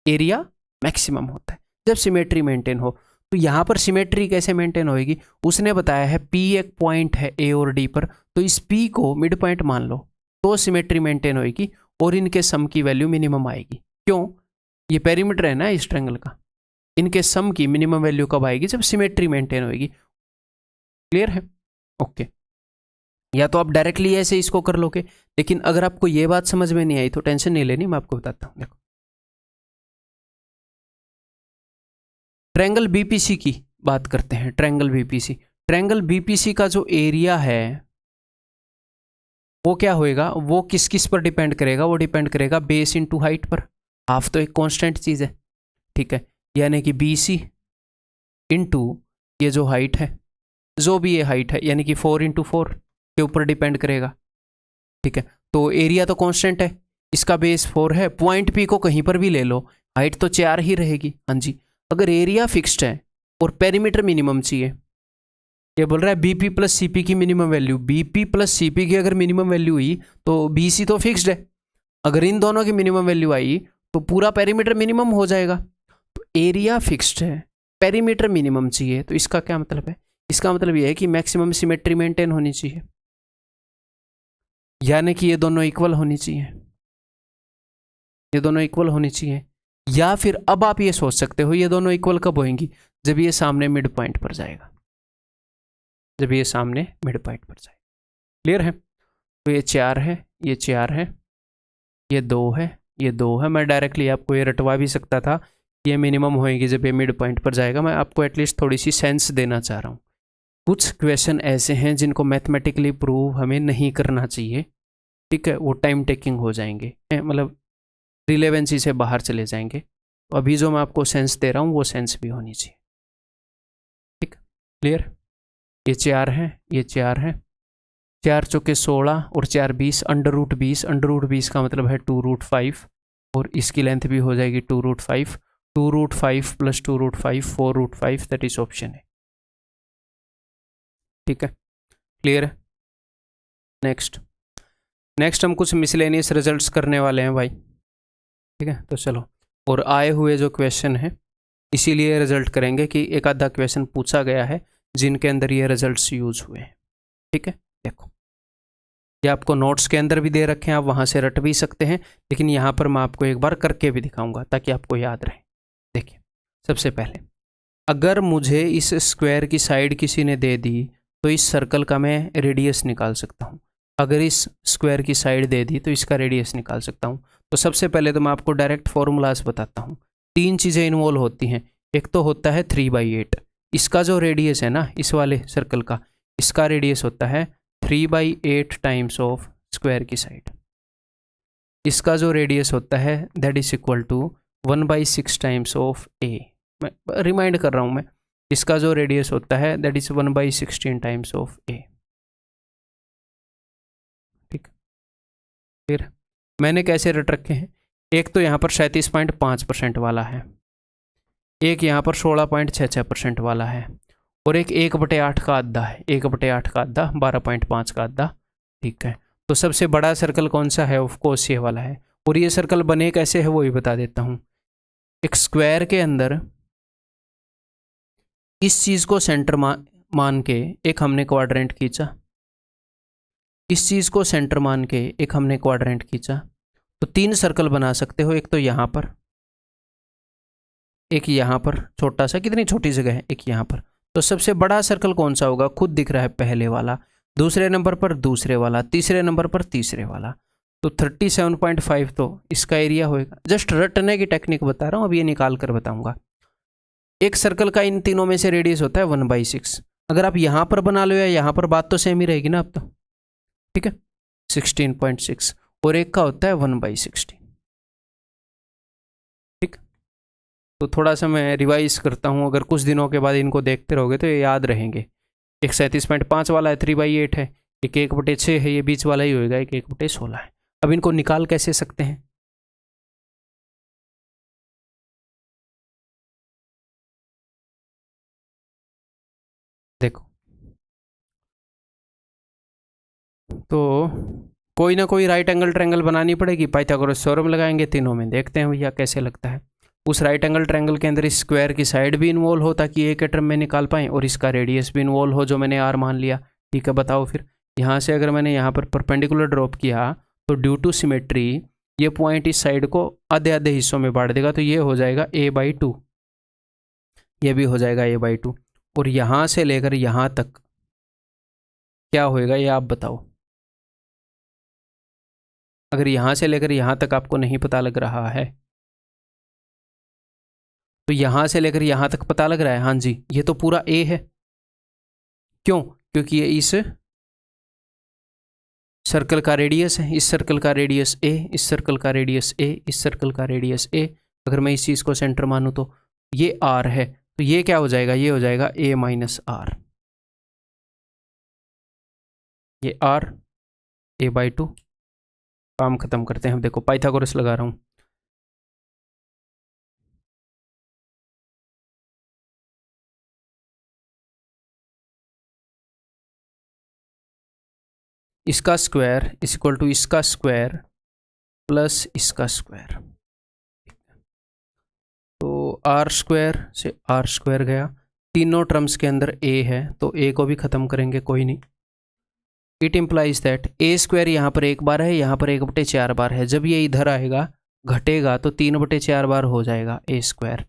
एरिया मैक्सिमम होता है जब सिमेट्री मेंटेन हो। तो यहाँ पर सिमेट्री कैसे मेंटेन होएगी? उसने बताया है P एक पॉइंट है A और D पर, तो इस P को मिड पॉइंट मान लो तो सिमेट्री मेंटेन होएगी और इनके सम की वैल्यू मिनिमम आएगी। क्यों? ये पेरीमीटर है ना इस ट्रायंगल का, इनके सम की मिनिमम वैल्यू कब आएगी? जब सिमेट्री मेंटेन होएगी। क्लियर है? ओके, या तो आप डायरेक्टली ऐसे इसको कर लोगे, लेकिन अगर आपको ये बात समझ में नहीं आई तो टेंशन नहीं लेनी, मैं आपको बताता हूं। देखो, ट्रायंगल BPC की बात करते हैं। ट्रायंगल BPC, ट्रायंगल BPC का जो एरिया है वो क्या होएगा? वो किस किस पर डिपेंड करेगा? वो डिपेंड करेगा बेस इनटू हाइट पर। हाफ तो एक कांस्टेंट चीज है, ठीक है, यानी कि BC इनटू ये जो हाइट है, जो भी ये हाइट है, यानी कि 4x4 के ऊपर डिपेंड करेगा। ठीक है, तो एरिया तो कांस्टेंट है, इसका बेस 4 है, पॉइंट P को कहीं पर भी ले लो, हाइट तो 4 ही रहेगी। हाँ जी, अगर एरिया फिक्स्ड है और पेरीमीटर मिनिमम चाहिए, ये बोल रहा है BP प्लस CP की minimum value, BP plus CP की अगर मिनिमम वैल्यू हुई तो BC तो फिक्स्ड है, अगर इन दोनों की मिनिमम वैल्यू आई तो पूरा पेरीमीटर मिनिमम हो जाएगा। तो एरिया फिक्स्ड है, पेरीमीटर मिनिमम चाहिए, तो इसका क्या मतलब है? इसका मतलब यह है कि मैक्सिमम सिमेट्री मेंटेन होनी चाहिए, यानी कि ये दोनों इक्वल होनी चाहिए, ये दोनों इक्वल होनी चाहिए। या फिर अब आप ये सोच सकते हो ये दोनों इक्वल कब होंगी? जब ये सामने मिड पॉइंट पर जाएगा, जब ये सामने मिड पॉइंट पर जाएगा। क्लियर है? तो ये 4 है, ये 4 है, ये 2 है, ये 2 है। मैं डायरेक्टली आपको ये रटवा भी सकता था ये मिनिमम होएगी जब ये मिड पॉइंट पर जाएगा। मैं आपको एटलीस्ट थोड़ी सी सेंस देना चाह रहा हूँ। कुछ क्वेश्चन ऐसे हैं जिनको मैथमेटिकली प्रूव हमें नहीं करना चाहिए, ठीक है, वो टाइम टेकिंग हो जाएंगे, मतलब रिलेवेंसी से बाहर चले जाएंगे। तो अभी जो मैं आपको सेंस दे रहा हूँ वो सेंस भी होनी चाहिए, ठीक, क्लियर। ये 4 हैं, ये 4 हैं, 4 चौके 16 और 4 20, √20, √20 का मतलब है 2√5 और इसकी लेंथ भी हो जाएगी 2√5, 2√5 प्लस 2√5 4√5, दैट इज ऑप्शन है, ठीक है, क्लियर है। नेक्स्ट हम कुछ मिसलेनियस रिजल्ट्स करने वाले हैं भाई, ठीक है। तो चलो, और आए हुए जो क्वेश्चन है इसीलिए रिजल्ट करेंगे कि एक आधा क्वेश्चन पूछा गया है जिनके अंदर ये रिजल्ट्स यूज हुए हैं, ठीक है। देखो, ये आपको नोट्स के अंदर भी दे रखे हैं, आप वहाँ से रट भी सकते हैं, लेकिन यहाँ पर मैं आपको एक बार करके भी दिखाऊंगा ताकि आपको याद रहे। देखिए, सबसे पहले अगर मुझे इस स्क्वायर की साइड किसी ने दे दी तो इस सर्कल का मैं रेडियस निकाल सकता हूँ। अगर इस स्क्वायर की साइड दे दी तो इसका रेडियस निकाल सकता हूँ। तो सबसे पहले तो मैं आपको डायरेक्ट फॉर्मूलाज बताता हूँ। 3 चीज़ें इन्वॉल्व होती हैं। एक तो होता है 3/8, इसका जो रेडियस है ना इस वाले सर्कल का, इसका रेडियस होता है 3/8 टाइम्स ऑफ स्क्वायर की साइड। इसका जो रेडियस होता है that is equal to 1/6 times of A. मैं रिमाइंड कर रहा हूँ मैं, इसका जो रेडियस होता है दैट इज 1/16 टाइम्स ऑफ ए, ठीक। फिर मैंने कैसे रट रखे हैं, एक तो यहाँ पर 37.5% वाला है, एक यहाँ पर 16.66% वाला है, और एक 1/8 का आधा है, 1/8 का आधा 12.5 का आधा, ठीक है। तो सबसे बड़ा सर्कल कौन सा है, ऑफ कोर्स ये वाला है। और ये सर्कल बने कैसे है वो भी बता देता हूँ। एक स्क्वायर के अंदर इस चीज़ को सेंटर मान के एक हमने क्वाड्रेंट खींचा, इस चीज़ को सेंटर मान के एक हमने क्वाड्रेंट खींचा, तो 3 सर्कल बना सकते हो। एक तो यहाँ पर, एक यहाँ पर, छोटा सा, कितनी छोटी जगह है, एक यहाँ पर। तो सबसे बड़ा सर्कल कौन सा होगा, खुद दिख रहा है, पहले वाला। दूसरे नंबर पर दूसरे वाला, तीसरे नंबर पर तीसरे वाला। तो 37.5 तो इसका एरिया होएगा। जस्ट रटने की टेक्निक बता रहा हूँ, अब ये निकाल कर बताऊंगा। एक सर्कल का इन तीनों में से रेडियस होता है 1/6। अगर आप यहाँ पर बना लो या यहाँ पर, बात तो सेम ही रहेगी ना अब तो, ठीक है, 16.6, और एक का होता है 1/16, ठीक। तो थोड़ा सा मैं रिवाइज करता हूँ, अगर कुछ दिनों के बाद इनको देखते रहोगे तो ये याद रहेंगे। एक 37.5 वाला है, 3/8 है, एक 1/6 है, ये बीच वाला ही होएगा, एक 1/16 है। अब इनको निकाल कैसे सकते हैं, देखो, तो कोई ना कोई राइट एंगल ट्रायंगल बनानी पड़ेगी, पाइथागोरस थ्योरम लगाएंगे तीनों में, देखते हैं भैया कैसे लगता है। उस राइट एंगल ट्रायंगल के अंदर इस स्क्वायर की साइड भी इन्वॉल्व हो ताकि ए के टर्म में निकाल पाएँ, और इसका रेडियस भी इन्वॉल्व हो जो मैंने आर मान लिया, ठीक है। बताओ फिर, यहाँ से अगर मैंने यहाँ पर परपेंडिकुलर ड्रॉप किया तो ड्यू टू सिमेट्री ये पॉइंट इस साइड को आधे आधे हिस्सों में बांट देगा, तो ये हो जाएगा a/2, ये भी हो जाएगा a/2। और यहाँ से लेकर यहाँ तक क्या होएगा ये आप बताओ। अगर यहाँ से लेकर यहाँ तक आपको नहीं पता लग रहा है तो यहाँ से लेकर यहाँ तक पता लग रहा है, हाँ जी, ये तो पूरा a है। क्यों, क्योंकि ये इस सर्कल का रेडियस है, इस सर्कल का रेडियस a, इस सर्कल का रेडियस a, इस सर्कल का रेडियस a। अगर मैं इस चीज़ को सेंटर मानूँ तो ये r है, तो ये क्या हो जाएगा, ये हो जाएगा a-r, ये r, a/2। काम खत्म करते हैं। देखो पाइथागोरस लगा रहा हूँ, इसका स्क्वायर इज इक्वल टू इसका स्क्वायर प्लस इसका स्क्वायर। तो आर स्क्वायर से आर स्क्वायर गया, तीनों टर्म्स के अंदर a है तो a को भी खत्म करेंगे, कोई नहीं। It implies that a square यहाँ पर 1 बार है, यहाँ पर 1/4 बार है। जब ये इधर आएगा घटेगा तो 3/4 बार हो जाएगा a स्क्वायर,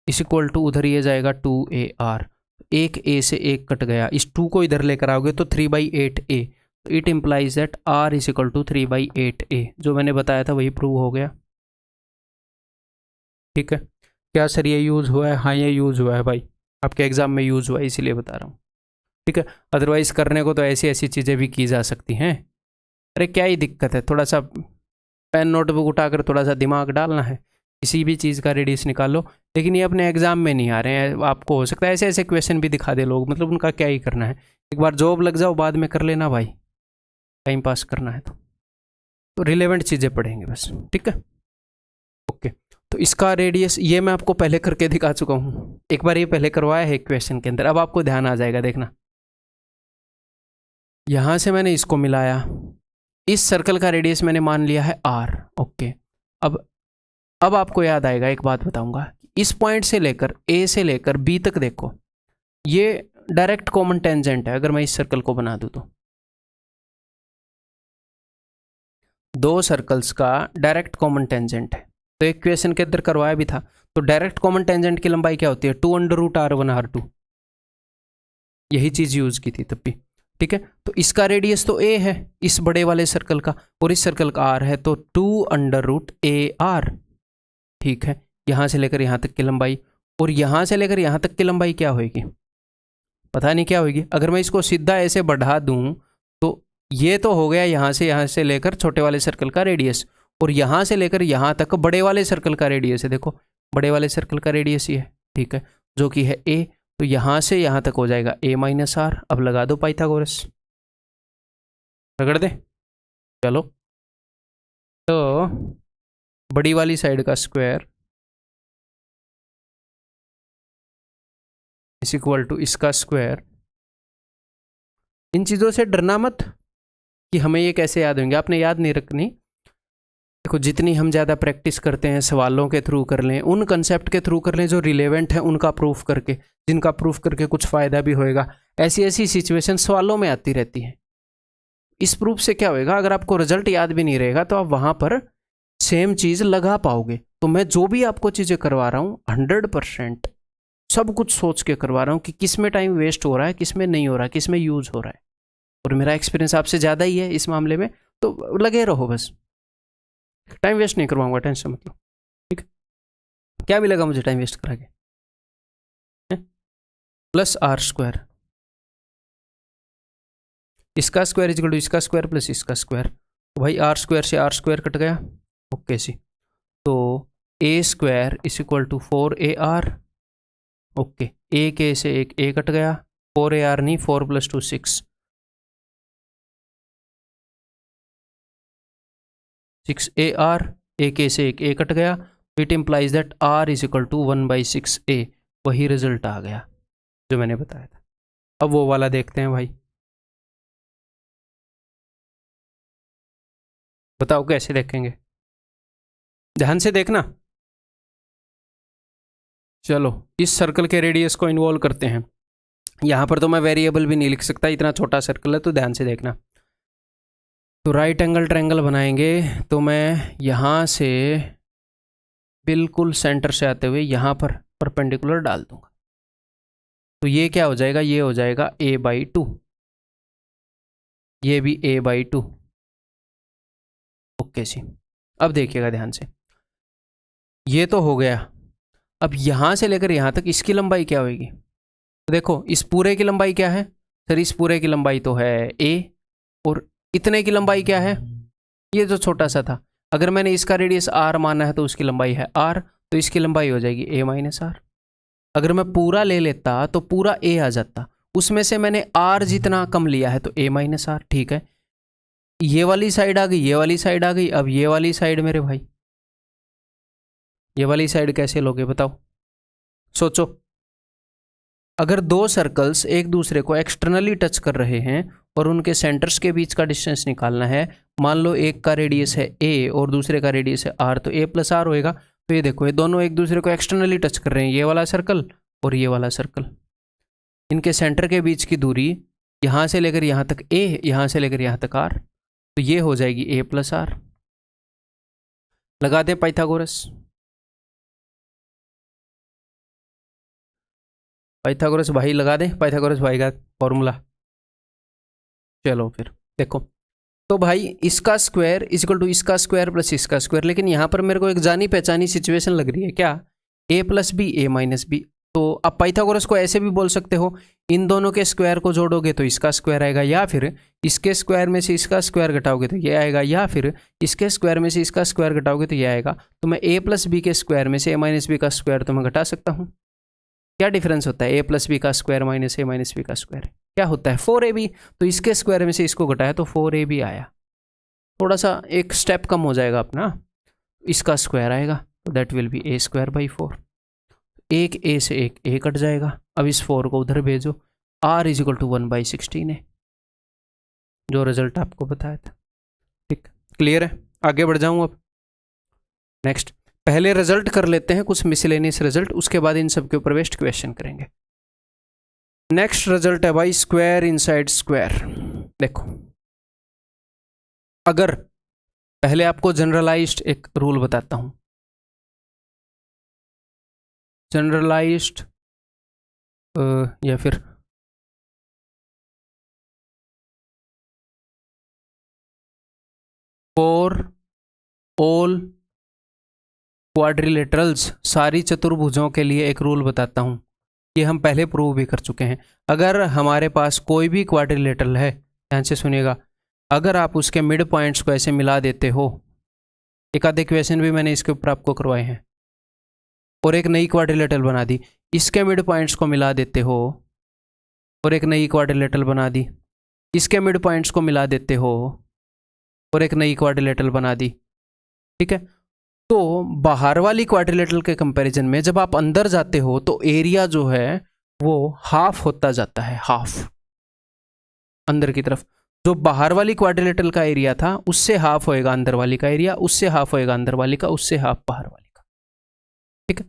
इस इक्वल टू उधर ये जाएगा 2ar। एक a से एक कट गया, इस 2 को इधर लेकर आओगे तो 3/8a। It implies that r is equal to 3/8a। जो मैंने बताया था वही प्रूव हो गया, ठीक है। क्या सर ये यूज़ हुआ है? हाँ ये यूज़ हुआ है भाई, आपके एग्ज़ाम में यूज़ हुआ है इसीलिए बता रहा हूँ, ठीक है। अदरवाइज़ करने को तो ऐसी ऐसी चीज़ें भी की जा सकती हैं। अरे क्या ही दिक्कत है, थोड़ा सा पेन नोटबुक उठाकर थोड़ा सा दिमाग डालना है, किसी भी चीज़ का रेडियस निकाल लो। लेकिन ये अपने एग्जाम में नहीं आ रहे हैं, आपको हो सकता है ऐसे ऐसे क्वेश्चन भी दिखा दे लोग, मतलब उनका क्या ही करना है, एक बार जॉब लग जाओ बाद में कर लेना भाई, टाइम पास करना है तो रिलेवेंट चीज़ें पढ़ेंगे बस, ठीक है। ओके, तो इसका रेडियस ये मैं आपको पहले करके दिखा चुका हूँ, एक बार ये पहले करवाया है क्वेश्चन के अंदर, अब आपको ध्यान आ जाएगा, देखना। यहाँ से मैंने इसको मिलाया, इस सर्कल का रेडियस मैंने मान लिया है r, ओके। अब आपको याद आएगा, एक बात बताऊंगा, इस पॉइंट से लेकर a से लेकर b तक देखो, ये डायरेक्ट कॉमन टेंजेंट है। अगर मैं इस सर्कल को बना दूं तो दो सर्कल्स का डायरेक्ट कॉमन टेंजेंट है, तो एक क्वेश्चन के अंदर करवाया भी था। तो डायरेक्ट कॉमन टेंजेंट की लंबाई क्या होती है? 2√r1r2, यही चीज यूज की थी तब भी, ठीक है। तो इसका रेडियस तो a है इस बड़े वाले सर्कल का, और इस सर्कल का r है, तो 2√ar, ठीक है। यहां से लेकर यहां तक की लंबाई, और यहां से लेकर यहां तक की लंबाई क्या होगी? पता नहीं क्या होगी। अगर मैं इसको सीधा ऐसे बढ़ा दूं तो ये तो हो गया यहां से लेकर छोटे वाले सर्कल का रेडियस, और यहां से लेकर यहां तक बड़े वाले सर्कल का रेडियस है। देखो बड़े वाले सर्कल का रेडियस ये है, ठीक है, जो कि है a। तो यहां से यहां तक हो जाएगा a-r। अब लगा दो पाइथागोरस, रगड़ दे, चलो। तो बड़ी वाली साइड का स्क्वायर इज इक्वल टू इसका स्क्वायर। इन चीज़ों से डरना मत कि हमें ये कैसे याद होंगे, आपने याद नहीं रखनी। देखो जितनी हम ज़्यादा प्रैक्टिस करते हैं, सवालों के थ्रू कर लें, उन कंसेप्ट के थ्रू कर लें जो रिलेवेंट है, उनका प्रूफ करके, जिनका प्रूफ करके कुछ फ़ायदा भी होएगा, ऐसी ऐसी सिचुएशन सवालों में आती रहती हैं। इस प्रूफ से क्या होएगा, अगर आपको रिजल्ट याद भी नहीं रहेगा तो आप वहाँ पर सेम चीज़ लगा पाओगे। तो मैं जो भी आपको चीज़ें करवा रहा हूँ 100% सब कुछ सोच के करवा रहा हूँ कि किस में टाइम वेस्ट हो रहा है, किस में नहीं हो रहा है, किस में यूज़ हो रहा है। और मेरा एक्सपीरियंस आपसे ज़्यादा ही है इस मामले में, तो लगे रहो बस, टाइम वेस्ट नहीं करवाऊंगा, टेंशन मतलब, ठीक है। क्या भी लगा मुझे टाइम वेस्ट करा के, प्लस r², इसका स्क्वायर इक्वल टू इसका स्क्वायर प्लस इसका स्क्वायर। तो भाई r² से r² कट गया, ओके सी। तो a² is equal to 4ar, okay. a के से एक a कट गया, 4ar नहीं, 4 + 2 6, 6ar, a के से एक a कट गया। It implies that r is equal to 1/6a, वही रिजल्ट आ गया जो मैंने बताया था। अब वो वाला देखते हैं भाई, बताओ कैसे देखेंगे, ध्यान से देखना। चलो इस सर्कल के रेडियस को इन्वॉल्व करते हैं। यहाँ पर तो मैं वेरिएबल भी नहीं लिख सकता, इतना छोटा सर्कल है, तो ध्यान से देखना। तो राइट एंगल ट्रायंगल बनाएंगे, तो मैं यहाँ से बिल्कुल सेंटर से आते हुए यहाँ पर परपेंडिकुलर डाल दूंगा। तो ये क्या हो जाएगा, ये हो जाएगा a/2, ये भी a/2, ओके जी। अब देखिएगा ध्यान से, ये तो हो गया। अब यहाँ से लेकर यहाँ तक इसकी लंबाई क्या होगी? तो देखो इस पूरे की लंबाई क्या है सर, इस पूरे की लंबाई तो है a, और इतने की लंबाई क्या है, ये जो छोटा सा था। अगर मैंने इसका रेडियस r माना है तो उसकी लंबाई है r, तो इसकी लंबाई हो जाएगी a-r। अगर मैं पूरा ले लेता तो पूरा a आ जाता, उसमें से मैंने r जितना कम लिया है तो a-r, ठीक है। ये वाली साइड आ गई, ये वाली साइड आ गई। अब ये वाली साइड मेरे भाई, ये वाली साइड कैसे लोगे बताओ, सोचो। अगर दो सर्कल्स एक दूसरे को एक्सटर्नली टच कर रहे हैं और उनके सेंटर्स के बीच का डिस्टेंस निकालना है, मान लो एक का रेडियस है a और दूसरे का रेडियस है r, तो a+r होएगा। तो ये देखो ये दोनों एक दूसरे को एक्सटर्नली टच कर रहे हैं, ये वाला सर्कल और ये वाला सर्कल। इनके सेंटर के बीच की दूरी यहाँ से लेकर यहाँ तक a, यहाँ से लेकर यहाँ तक r, तो ये हो जाएगी a+r। लगा दे पाइथागोरस, पाइथागोरस भाई लगा दे, पाइथागोरस भाई का फॉर्मूला। चलो फिर देखो, तो भाई इसका स्क्वायर इज इक्वल टू इसका स्क्वायर प्लस इसका स्क्वायर। लेकिन यहाँ पर मेरे को एक जानी पहचानी सिचुएशन लग रही है, क्या ए प्लस बी ए माइनस बी। तो अब पाइथागोरस को ऐसे भी बोल सकते हो, इन दोनों के स्क्वायर को जोड़ोगे तो इसका स्क्वायर आएगा, या फिर इसके स्क्वायर में से इसका स्क्वायर घटाओगे तो ये आएगा, या फिर इसके स्क्वायर में से इसका स्क्वायर घटाओगे तो ये आएगा। तो मैं ए प्लस बी के स्क्वायर में से ए माइनस बी का स्क्वायर तो मैं घटा सकता हूँ। क्या डिफरेंस होता है ए प्लस बी का स्क्वायर माइनस ए माइनस बी का स्क्वायर? क्या होता है 4ab। तो इसके स्क्वायर में से इसको घटाया तो 4ab आया। थोड़ा सा एक स्टेप कम हो जाएगा अपना, इसका स्क्वायर आएगा तो that will be A square by 4। एक ए से एक ए कट जाएगा। अब इस 4 को उधर भेजो, r इज इक्वल टू 1/16 है, जो रिजल्ट आपको बताया था। ठीक, क्लियर है? आगे बढ़ जाऊँ अब। नेक्स्ट, पहले रिजल्ट कर लेते हैं कुछ मिसलेनियस रिजल्ट, उसके बाद इन सब के ऊपर बेस्ट क्वेश्चन करेंगे। नेक्स्ट रिजल्ट है भाई स्क्वायर इनसाइड स्क्वायर। देखो, अगर पहले आपको जनरलाइज्ड एक रूल बताता हूं, जनरलाइज्ड या फिर फॉर ऑल क्वाड्रिलेटरल्स, सारी चतुर्भुजों के लिए एक रूल बताता हूं। ये हम पहले प्रूव भी कर चुके हैं। अगर हमारे पास कोई भी क्वाड्रिलेटरल है, ध्यान से सुनिएगा, अगर आप उसके मिड पॉइंट्स को ऐसे मिला देते हो, एक आधे क्वेश्चन भी मैंने इसके ऊपर आपको करवाए हैं, और एक नई क्वाड्रिलेटरल बना दी, इसके मिड पॉइंट्स को मिला देते हो और एक नई क्वाड्रिलेटरल बना दी, इसके मिड पॉइंट्स को मिला देते हो और एक नई क्वाड्रिलेटरल बना दी। ठीक है, तो बाहर वाली क्वाड्रिलेटरल के कंपैरिजन में जब आप अंदर जाते हो तो एरिया जो है वो हाफ होता जाता है, हाफ अंदर की तरफ। जो बाहर वाली क्वाड्रिलेटरल का एरिया था उससे हाफ होएगा अंदर वाली का एरिया, उससे हाफ होएगा अंदर वाली का, उससे हाफ बाहर वाली का। ठीक है,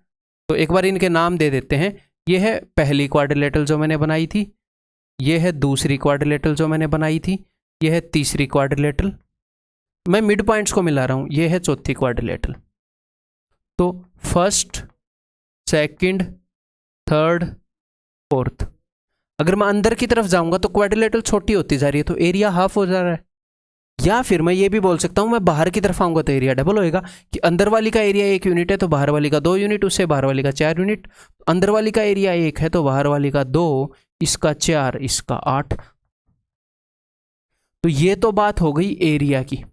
तो एक बार इनके नाम दे देते हैं। ये है पहली क्वाड्रिलेटरल जो मैंने बनाई थी, ये है दूसरी क्वाड्रिलेटरल जो मैंने बनाई थी, ये है तीसरी क्वाड्रिलेटरल, मैं मिड पॉइंट्स को मिला रहा हूं, ये है चौथी क्वाड्रिलेटरल। तो फर्स्ट, सेकंड, थर्ड, फोर्थ। अगर मैं अंदर की तरफ जाऊंगा तो क्वाड्रिलेटरल छोटी होती जा रही है, तो एरिया हाफ हो जा रहा है। या फिर मैं ये भी बोल सकता हूं, मैं बाहर की तरफ आऊंगा तो एरिया डबल होएगा, कि अंदर वाली का एरिया 1 यूनिट है तो बाहर वाली का 2 यूनिट, उससे बाहर वाली का 4 यूनिट। अंदर वाली का एरिया 1 है तो बाहर वाली का 2, इसका 4, इसका 8। तो ये तो बात हो गई एरिया की।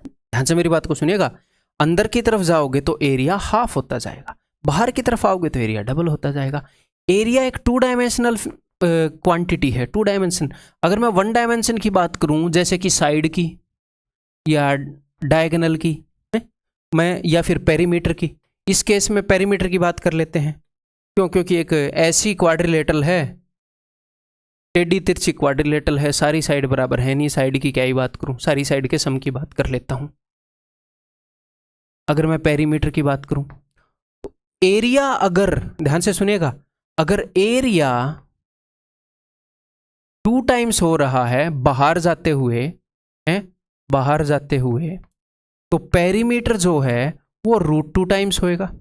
ध्यान से मेरी बात को सुनिएगा, अंदर की तरफ जाओगे तो एरिया हाफ होता जाएगा, बाहर की तरफ आओगे तो एरिया डबल होता जाएगा। एरिया एक 2 डायमेंशनल क्वांटिटी है, 2 डायमेंशन। अगर मैं 1 डायमेंशन की बात करूं, जैसे कि साइड की या डायगोनल की, मैं या फिर पेरीमीटर की, इस केस में पेरीमीटर की बात कर लेते हैं। क्यों? क्योंकि एक ऐसी क्वाड्रिलेटरल है, टेढ़ी तिरछी क्वाड्रिलेटरल है, सारी साइड बराबर है नहीं, साइड की क्या ही बात करूं, सारी साइड के सम की बात कर लेता हूं। अगर मैं पेरीमीटर की बात करूं तो एरिया, अगर ध्यान से सुनिएगा, अगर एरिया 2 टाइम्स हो रहा है बाहर जाते हुए, हैं बाहर जाते हुए, तो पेरीमीटर जो है वो √2 टाइम्स होएगा।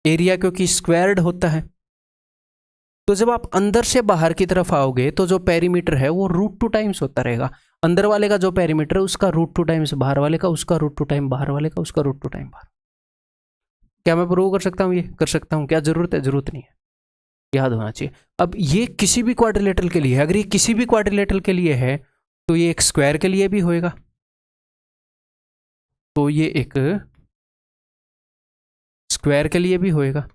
एरिया क्योंकि स्क्वायर्ड होता है, तो जब आप अंदर से बाहर की तरफ आओगे तो जो पेरीमीटर है वो √2 टाइम्स होता रहेगा। अंदर वाले का जो पेरीमीटर है उसका √2 टाइम्स बाहर वाले का, उसका √2 टाइम बाहर वाले का, उसका √2 टाइम बाहर। क्या मैं प्रूव कर सकता हूँ? ये कर सकता हूँ। क्या जरूरत है? जरूरत नहीं है, याद होना चाहिए। अब ये किसी भी क्वाड्रिलेटरल के लिए है, अगर ये किसी भी क्वाड्रिलेटरल के लिए है तो ये एक स्क्वायर के लिए भी होएगा, तो ये एक स्क्वायर के लिए भी होएगा।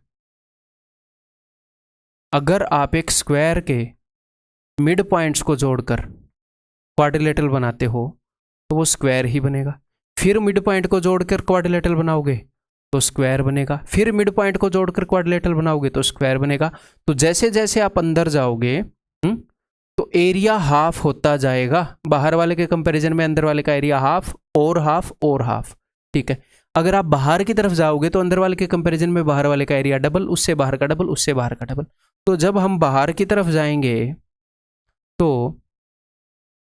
अगर आप एक स्क्वायर के मिड पॉइंट्स को जोड़कर क्वाड्रिलेटरल बनाते हो तो वो स्क्वायर ही बनेगा। फिर मिड पॉइंट को जोड़कर क्वाड्रिलेटरल बनाओगे तो स्क्वायर बनेगा, फिर मिड पॉइंट को जोड़कर क्वाड्रिलेटरल बनाओगे तो स्क्वायर बनेगा। तो जैसे जैसे आप अंदर जाओगे तो एरिया हाफ होता जाएगा, बाहर वाले के कंपैरिजन में अंदर वाले का एरिया हाफ और हाफ और हाफ। ठीक है, अगर आप बाहर की तरफ जाओगे तो अंदर वाले के कंपैरिजन में बाहर वाले का एरिया डबल, उससे बाहर का डबल, उससे बाहर का डबल। तो जब हम बाहर की तरफ जाएंगे तो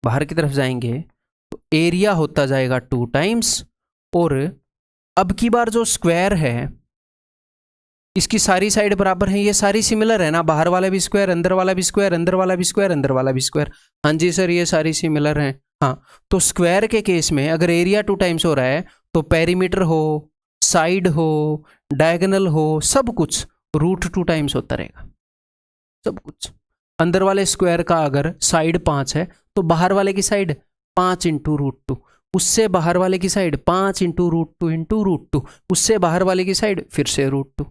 बाहर की तरफ जाएंगे तो एरिया होता जाएगा 2 टाइम्स, और अब की बार जो स्क्वायर है इसकी सारी साइड बराबर है, ये सारी सिमिलर है ना, बाहर वाला भी स्क्वायर, अंदर वाला भी स्क्वायर, अंदर वाला भी स्क्वायर, अंदर वाला भी स्क्वायर। हाँ जी सर, ये सारी सिमिलर हैं। हाँ, तो स्क्वायर के केस में अगर एरिया 2 टाइम्स हो रहा है तो पेरीमीटर हो, साइड हो, डायगोनल हो, सब कुछ √2 टाइम्स होता रहेगा, सब कुछ। अंदर वाले स्क्वायर का अगर साइड 5 है तो बाहर वाले की साइड 5 इंटू √2, उससे बाहर वाले की साइड 5 इंटू √2 इंटू √2, उससे बाहर वाले की साइड फिर से √2।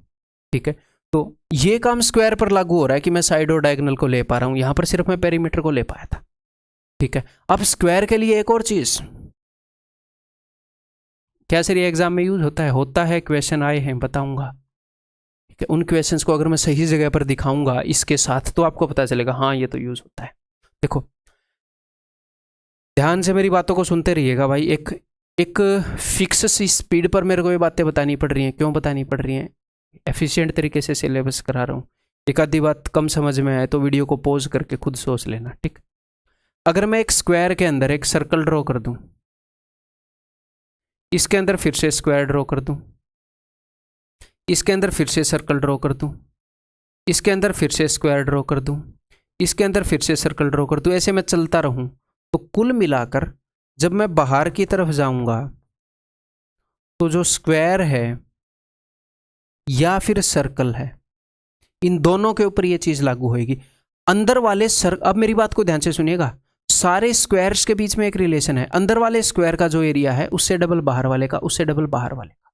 ठीक है, तो ये काम स्क्वायर पर लागू हो रहा है कि मैं साइड और डायगोनल को ले पा रहा हूं, यहां पर सिर्फ मैं पेरीमीटर को ले पाया था। ठीक है, अब स्क्वायर के लिए एक और चीज क्या सर ये एग्जाम में यूज होता है क्वेश्चन आए हैं बताऊंगा। ठीक है, उन क्वेश्चंस को अगर मैं सही जगह पर दिखाऊंगा इसके साथ तो आपको पता चलेगा हाँ ये तो यूज होता है। देखो ध्यान से मेरी बातों को सुनते रहिएगा भाई। एक फिक्स सी स्पीड पर मेरे को ये बातें बतानी पड़ रही हैं। क्यों बतानी पड़ रही हैं? एफिशिएंट तरीके से सिलेबस करा रहा हूँ। एक आधी बात कम समझ में आए तो वीडियो को पॉज करके खुद सोच लेना। ठीक, अगर मैं एक स्क्वायर के अंदर एक सर्कल ड्रॉ कर दूं, इसके अंदर फिर से स्क्वायर ड्रॉ कर दूं, इसके अंदर फिर से सर्कल ड्रॉ कर दूं, इसके अंदर फिर से स्क्वायर ड्रॉ कर दूं, इसके अंदर फिर से सर्कल ड्रॉ कर दूं, ऐसे मैं चलता रहूं तो कुल मिलाकर जब मैं बाहर की तरफ जाऊंगा तो जो स्क्वायर है या फिर सर्कल है इन दोनों के ऊपर ये चीज लागू होगी। अंदर वाले अब मेरी बात को ध्यान से सुनिएगा, सारे स्क्वायर्स के बीच में एक रिलेशन है। अंदर वाले स्क्वायर का जो एरिया है उससे डबल बाहर वाले का, उससे डबल बाहर वाले का।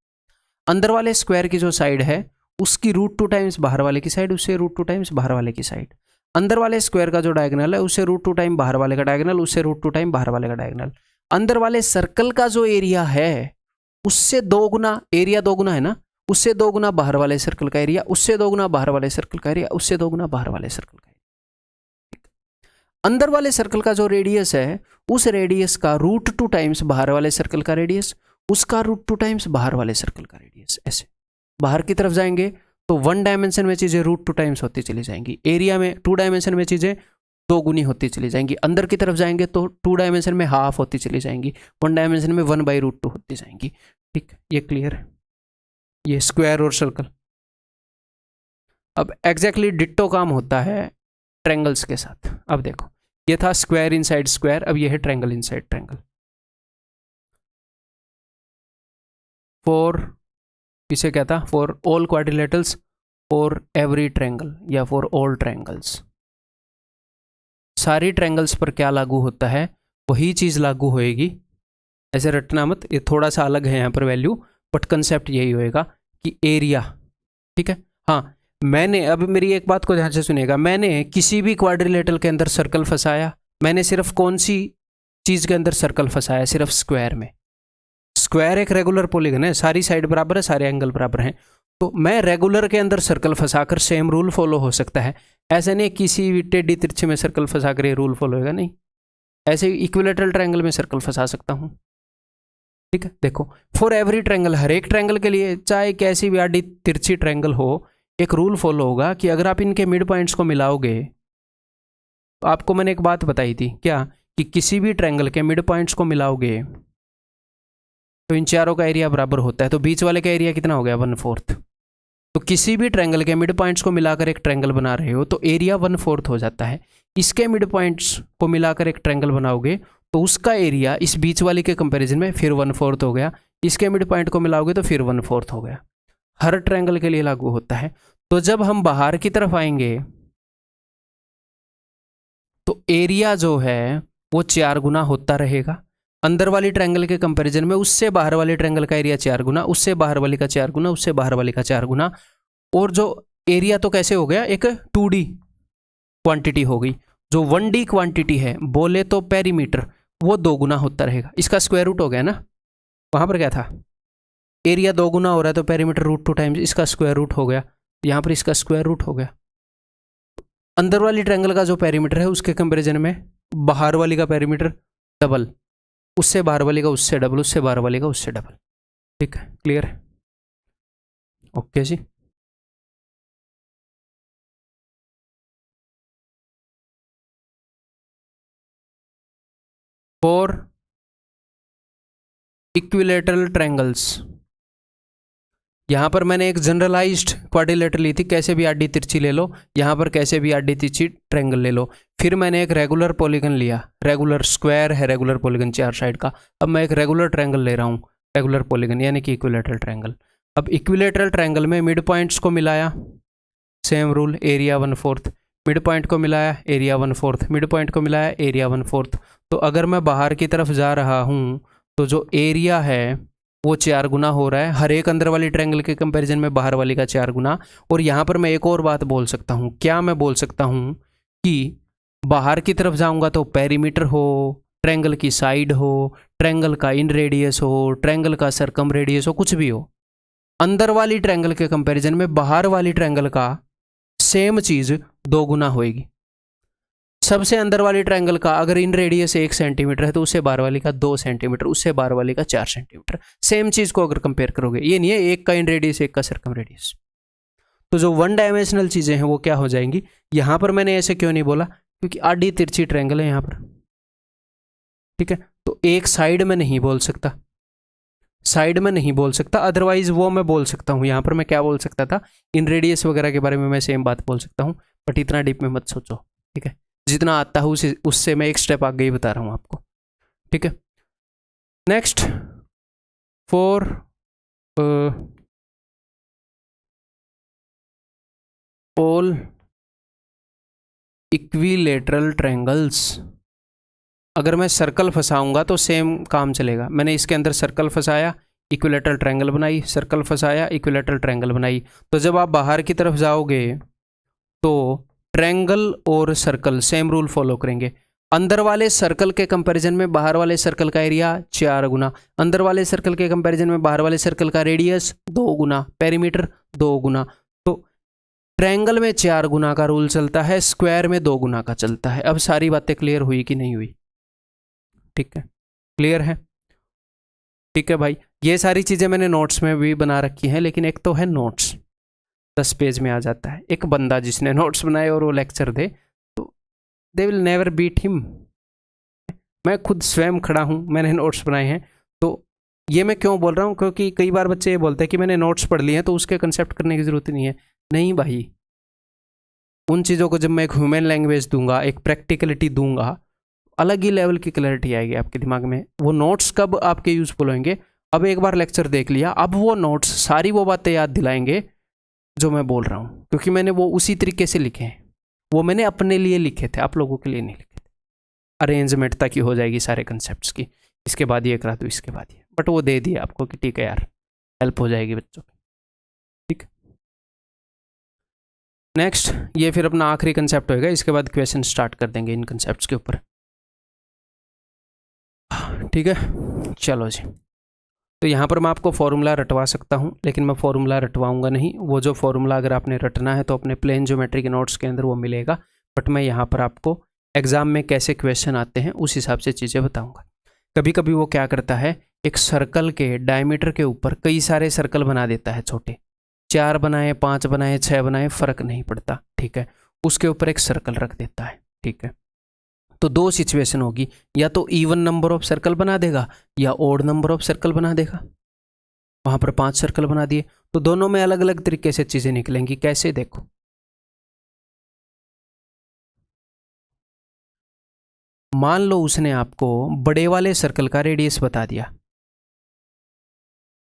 अंदर वाले स्क्वायर की जो साइड है उसकी √2 टाइम्स बाहर वाले की साइड, उससे √2 टाइम्स बाहर वाले की साइड। अंदर वाले स्क्वायर का जो डायगोनल है उससे √2 टाइम बाहर वाले का डायगोनल, उससे √2 टाइम बाहर वाले का डायगोनल। अंदर वाले सर्कल का जो एरिया है उससे 2 गुना, एरिया 2 गुना है ना, उससे 2 गुना बाहर वाले सर्कल का एरिया, उससे 2 गुना बाहर वाले सर्कल का एरिया, उससे 2 गुना बाहर वाले सर्कल का एरिया। अंदर वाले सर्कल का जो रेडियस है उस रेडियस का √2 टाइम्स बाहर वाले सर्कल का रेडियस, उसका √2 टाइम्स बाहर वाले सर्कल का रेडियस। ऐसे बाहर की तरफ जाएंगे तो 1 डायमेंशन में चीजें √2 टाइम्स होती चली जाएंगी, एरिया में 2 डायमेंशन में चीजें 2 गुनी होती चली जाएंगी। अंदर की तरफ जाएंगे तो 2 डायमेंशन में हाफ होती चली जाएंगी, 1 डायमेंशन में 1/√2 होती जाएंगी। ठीक, ये क्लियर है? ये स्क्वायर और सर्कल। अब एग्जैक्टली डिट्टो काम होता है ट्रायंगल्स के साथ। अब देखो ये था स्क्वायर इनसाइड स्क्वायर, अब ये है ट्रायंगल इनसाइड ट्रायंगल। फॉर इसे क्या था? For all quadrilaterals, for every triangle या फॉर ऑल ट्रायंगल्स। सारी ट्रायंगल्स पर क्या लागू होता है? वही चीज लागू होएगी। ऐसे रटना मत, ये थोड़ा सा अलग है यहाँ पर वैल्यू, बट कंसेप्ट यही होएगा कि एरिया। ठीक है, हाँ मैंने, अब मेरी एक बात को ध्यान से सुनिएगा, मैंने किसी भी क्वाड्रिलेटरल के अंदर सर्कल फंसाया, मैंने सिर्फ कौन सी चीज के अंदर सर्कल फंसाया? सिर्फ स्क्वायर में। स्क्वायर एक रेगुलर पॉलीगन है, सारी साइड बराबर है, सारे एंगल बराबर हैं, तो मैं रेगुलर के अंदर सर्कल फंसाकर सेम रूल फॉलो हो सकता है। ऐसे नहीं किसी भी टेढ़ी तिरछे में सर्कल फंसाकर ये रूल फॉलो होगा, नहीं। ऐसे इक्विलेटरल ट्रायंगल में सर्कल फंसा सकता हूं। ठीक है, देखो फॉर एवरी ट्रायंगल, हर एक ट्रायंगल के लिए, चाहे कैसी भी आड़ी तिरछी ट्रायंगल हो, एक रूल फॉलो होगा कि अगर आप इनके मिड पॉइंट्स को मिलाओगे, तो आपको मैंने एक बात बताई थी क्या, कि किसी भी ट्रायंगल के मिड पॉइंट्स को मिलाओगे तो इन चारों का एरिया बराबर होता है। तो बीच वाले का एरिया कितना हो गया? 1/4। तो किसी भी ट्रायंगल के मिड पॉइंट्स को मिलाकर एक ट्रायंगल बना रहे हो तो एरिया 1/4 हो जाता है। इसके मिड पॉइंट्स को मिलाकर एक ट्रायंगल बनाओगे तो उसका एरिया इस बीच वाले के कंपैरिजन में फिर 1/4 हो गया। इसके मिड पॉइंट को मिलाओगे तो फिर 1/4 हो गया। हर ट्रायंगल के लिए लागू होता है। तो जब हम बाहर की तरफ आएंगे तो एरिया जो है वो 4 गुना होता रहेगा। अंदर वाली ट्रायंगल के कंपैरिजन में उससे बाहर वाले ट्रायंगल का एरिया 4 गुना, उससे बाहर वाले का 4 गुना, उससे बाहर वाले का 4 गुना। और जो एरिया तो कैसे हो गया? एक 2D क्वांटिटी हो गई। जो 1D क्वांटिटी है बोले तो पेरीमीटर, वो 2 गुना होता रहेगा। इसका स्क्वायर रूट हो गया ना, वहां पर क्या था? एरिया 2 गुना हो रहा है तो पेरीमीटर √2 टाइम्स इसका स्क्वायर रूट हो गया, यहां पर इसका स्क्वायर रूट हो गया। अंदर वाली ट्रायंगल का जो पेरीमीटर है उसके कंपैरिजन में बाहर वाली का पेरीमीटर डबल, उससे बाहर वाली का उससे डबल, उससे बाहर वाली का उससे डबल। ठीक है, क्लियर है? ओके जी। फॉर इक्विलेटरल ट्रायंगल्स, यहां पर मैंने एक जनरलाइज्ड क्वाड्रिलेटरल ली थी, कैसे भी आडी तिरछी ले लो, यहां पर कैसे भी आडी तिरछी ट्रायंगल ले लो। फिर मैंने एक रेगुलर पॉलीगन लिया, रेगुलर स्क्वायर है, रेगुलर पॉलीगन 4 साइड का। अब मैं एक रेगुलर ट्रायंगल ले रहा हूं, रेगुलर पॉलीगन यानी कि इक्विलेटरल ट्रायंगल। अब इक्विलेटरल ट्रायंगल में मिड पॉइंट्स को मिलाया, same rule, area 1/4, mid point को मिलाया एरिया 1/4, मिड पॉइंट को मिलाया एरिया 1/4। तो अगर मैं बाहर की तरफ जा रहा हूँ तो जो एरिया है वो 4 गुना हो रहा है, हर एक अंदर वाली ट्रायंगल के कंपैरिजन में बाहर वाली का 4 गुना। और यहाँ पर मैं एक और बात बोल सकता हूँ, क्या मैं बोल सकता हूँ कि बाहर की तरफ जाऊँगा तो पेरीमीटर हो, ट्रायंगल की साइड हो, ट्रायंगल का इन रेडियस हो, ट्रायंगल का सरकम रेडियस हो, कुछ भी हो, अंदर वाली ट्रायंगल के कंपैरिजन में बाहर वाली ट्रायंगल का सेम चीज़ 2 गुना होएगी। सबसे अंदर वाली ट्रायंगल का अगर इन रेडियस 1 सेंटीमीटर है तो उससे बाहर वाली का 2 सेंटीमीटर, उससे बाहर वाली का 4 सेंटीमीटर। सेम चीज़ को अगर कंपेयर करोगे, ये नहीं है एक का इन रेडियस एक का सरकम रेडियस। तो जो 1 डायमेंशनल चीज़ें हैं वो क्या हो जाएंगी। यहाँ पर मैंने ऐसे क्यों नहीं बोला, क्योंकि आड़ी तिरछी ट्रायंगल है यहाँ पर, ठीक है। तो एक साइड में नहीं बोल सकता, साइड में नहीं बोल सकता, अदरवाइज वो मैं बोल सकता हूँ। यहाँ पर मैं क्या बोल सकता था, इन रेडियस वगैरह के बारे में मैं सेम बात बोल सकता हूँ, बट इतना डीप में मत सोचो, ठीक है। जितना आता है उससे मैं एक स्टेप आगे ही बता रहा हूँ आपको, ठीक है। Next, for all equilateral triangles, अगर मैं सर्कल फंसाऊंगा तो सेम काम चलेगा। मैंने इसके अंदर सर्कल फंसाया, इक्विलेटरल ट्रायंगल बनाई, सर्कल फंसाया, इक्विलेटरल ट्रायंगल बनाई। तो जब आप बाहर की तरफ जाओगे तो ट्रायंगल और सर्कल सेम रूल फॉलो करेंगे। अंदर वाले सर्कल के कंपैरिजन में बाहर वाले सर्कल का एरिया 4 गुना, अंदर वाले सर्कल के कंपैरिजन में बाहर वाले सर्कल का रेडियस 2 गुना, पेरीमीटर 2 गुना। तो ट्रायंगल में 4 गुना का रूल चलता है, स्क्वायर में 2 गुना का चलता है। अब सारी बातें क्लियर हुई कि नहीं हुई, ठीक है, क्लियर है, ठीक है भाई। ये सारी चीज़ें मैंने नोट्स में भी बना रखी हैं, लेकिन एक तो है नोट्स 10 पेज में आ जाता है, एक बंदा जिसने नोट्स बनाए और वो लेक्चर दे तो they will never beat him. मैं खुद स्वयं खड़ा हूँ, मैंने नोट्स बनाए हैं। तो ये मैं क्यों बोल रहा हूँ, क्योंकि कई बार बच्चे ये बोलते हैं कि मैंने नोट्स पढ़ लिए हैं तो उसके कंसेप्ट करने की ज़रूरत नहीं है। नहीं भाई, उन चीज़ों को जब मैं एक ह्यूमन लैंग्वेज दूंगा, एक प्रैक्टिकलिटी दूंगा, अलग ही लेवल की क्लैरिटी आएगी आपके दिमाग में। वो नोट्स कब आपके यूजफुल होंगे, अब एक बार लेक्चर देख लिया, अब वो नोट्स सारी वो बातें याद दिलाएंगे जो मैं बोल रहा हूँ, क्योंकि मैंने वो उसी तरीके से लिखे हैं। वो मैंने अपने लिए लिखे थे, आप लोगों के लिए नहीं लिखे थे। अरेंजमेंट ताकि हो जाएगी सारे कंसेप्ट की, इसके बाद ये करा दो, इसके बाद ये, बट वो दे दिया आपको कि ठीक है यार, हेल्प हो जाएगी बच्चों की, ठीक। नेक्स्ट, ये फिर अपना आखिरी कंसेप्ट होएगा, इसके बाद क्वेश्चन स्टार्ट कर देंगे इन कंसेप्ट्स के ऊपर, ठीक है। चलो जी, तो यहाँ पर मैं आपको फॉर्मूला रटवा सकता हूँ, लेकिन मैं फॉर्मूला रटवाऊंगा नहीं। वो जो फॉर्मूला अगर आपने रटना है तो अपने प्लेन ज्योमेट्री के नोट्स के अंदर वो मिलेगा, बट मैं यहाँ पर आपको एग्जाम में कैसे क्वेश्चन आते हैं उस हिसाब से चीज़ें बताऊँगा। कभी कभी वो क्या करता है, एक सर्कल के डायमीटर के ऊपर कई सारे सर्कल बना देता है, छोटे 4 बनाए, 5 बनाए, 6 बनाए, फ़र्क नहीं पड़ता, ठीक है। उसके ऊपर एक सर्कल रख देता है, ठीक है। तो 2 सिचुएशन होगी, या तो इवन नंबर ऑफ सर्कल बना देगा या ओड नंबर ऑफ सर्कल बना देगा। वहां पर 5 सर्कल बना दिए, तो दोनों में अलग अलग तरीके से चीजें निकलेंगी। कैसे, देखो, मान लो उसने आपको बड़े वाले सर्कल का रेडियस बता दिया।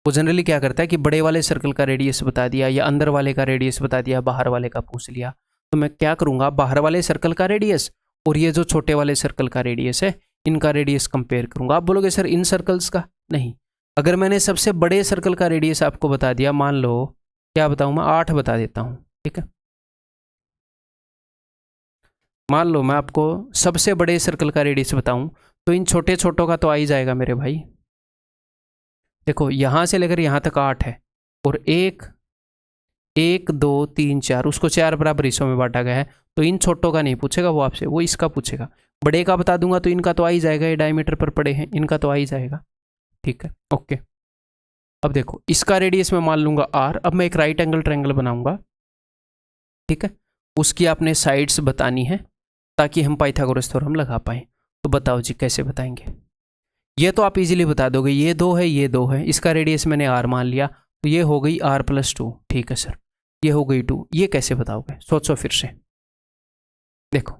वो जनरली क्या करता है कि बड़े वाले सर्कल का रेडियस बता दिया या अंदर वाले का रेडियस बता दिया, बाहर वाले का पूछ लिया। तो मैं क्या करूंगा, बाहर वाले सर्कल का रेडियस और ये जो छोटे वाले सर्कल का रेडियस है, इनका रेडियस कंपेयर करूंगा। आप बोलोगे सर इन सर्कल्स का, नहीं। अगर मैंने सबसे बड़े सर्कल का रेडियस आपको बता दिया, मान लो क्या बताऊं मैं, 8 बता देता हूं, ठीक है। मान लो मैं आपको सबसे बड़े सर्कल का रेडियस बताऊं, तो इन छोटे छोटों का तो आ ही जाएगा मेरे भाई। देखो यहां से लेकर यहां तक 8 है, और 1 2 3 4, उसको 4 बराबर हिस्सों में बांटा गया है। तो इन छोटों का नहीं पूछेगा वो आपसे, वो इसका पूछेगा। बड़े का बता दूंगा तो इनका तो आ ही जाएगा, ये डायमीटर पर पड़े हैं, इनका तो आ ही जाएगा, ठीक है, ओके। अब देखो इसका रेडियस मैं मान लूंगा r। अब मैं एक राइट एंगल ट्रायंगल बनाऊंगा, ठीक है। उसकी आपने साइड्स बतानी है ताकि हम पाइथागोरस थ्योरम लगा पाए। तो बताओ जी कैसे बताएंगे। ये तो आप इजीली बता दोगे, ये 2 है, ये 2 है, इसका रेडियस मैंने r मान लिया, तो ये हो गई r+2, ठीक है सर। ये हो गई 2, ये कैसे बताओगे, सोचो फिर से। देखो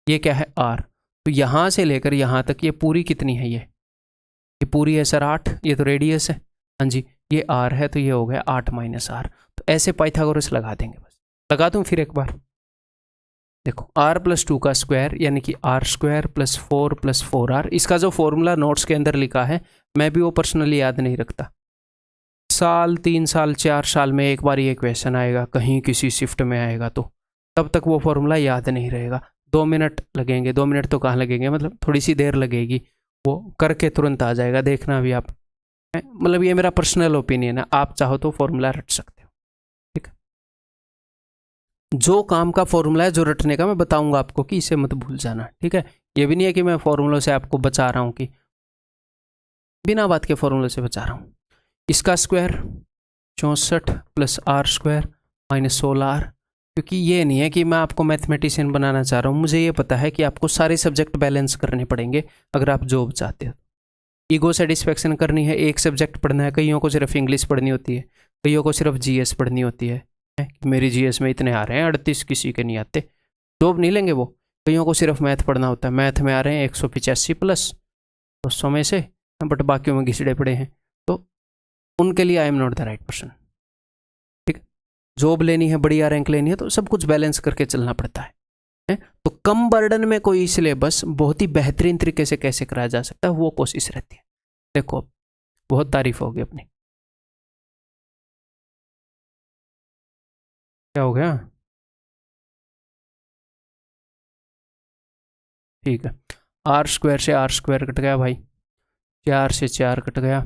ये क्या है r, तो यहां से लेकर यहां तक ये पूरी कितनी है, ये पूरी है सर 8, ये तो रेडियस है। हाँ जी, ये r है तो ये हो गया 8 माइनस आर। तो ऐसे पाइथागोरस लगा देंगे, बस लगा दूँ फिर एक बार। देखो r प्लस 2 का स्क्वायर यानी कि r square plus 4 plus 4r। इसका जो फॉर्मूला नोट्स के अंदर लिखा है मैं भी वो पर्सनली याद नहीं रखता। साल 3 साल 4 साल में एक बार ये क्वेश्चन आएगा, कहीं किसी शिफ्ट में आएगा, तो तब तक वो फॉर्मूला याद नहीं रहेगा। 2 मिनट लगेंगे, 2 मिनट तो कहाँ लगेंगे, मतलब थोड़ी सी देर लगेगी, वो करके तुरंत आ जाएगा, देखना भी आप। मतलब ये मेरा पर्सनल ओपिनियन है, आप चाहो तो फॉर्मूला रट सकते हो, ठीक है। जो काम का फॉर्मूला है, जो रटने का, मैं बताऊंगा आपको कि इसे मत भूल जाना, ठीक है। ये भी नहीं है कि मैं फॉर्मूलों से आपको बचा रहा हूँ, कि बिना बात के फॉर्मूले से बचा रहा हूँ। इसका square 64 plus r square minus 16r। क्योंकि ये नहीं है कि मैं आपको मैथमेटिशियन बनाना चाह रहा हूँ, मुझे ये पता है कि आपको सारे सब्जेक्ट बैलेंस करने पड़ेंगे अगर आप जॉब चाहते हो। ईगो सेटिस्फेक्शन करनी है, एक सब्जेक्ट पढ़ना है, कईयों को सिर्फ इंग्लिश पढ़नी होती है, कईयों को सिर्फ जीएस पढ़नी होती है। मेरी जीएस में इतने आ रहे हैं 38, किसी के नहीं आते, जॉब नहीं लेंगे वो। कईयों को सिर्फ मैथ पढ़ना होता है, मैथ में आ रहे हैं 185 प्लस 200 में से, बट बाकियों में घिसड़े पड़े हैं, तो उनके लिए I am not the right person, ठीक है। जॉब लेनी है, बढ़िया रैंक लेनी है, तो सब कुछ बैलेंस करके चलना पड़ता है। तो कम बर्डन में कोई सिलेबस बहुत ही बेहतरीन तरीके से कैसे कराया जा सकता है, वो कोशिश रहती है। देखो बहुत तारीफ होगी अपनी। क्या हो गया? ठीक है, आर स्क्वायर से आर स्क्वायर कट गया भाई, 4 से 4 कट गया,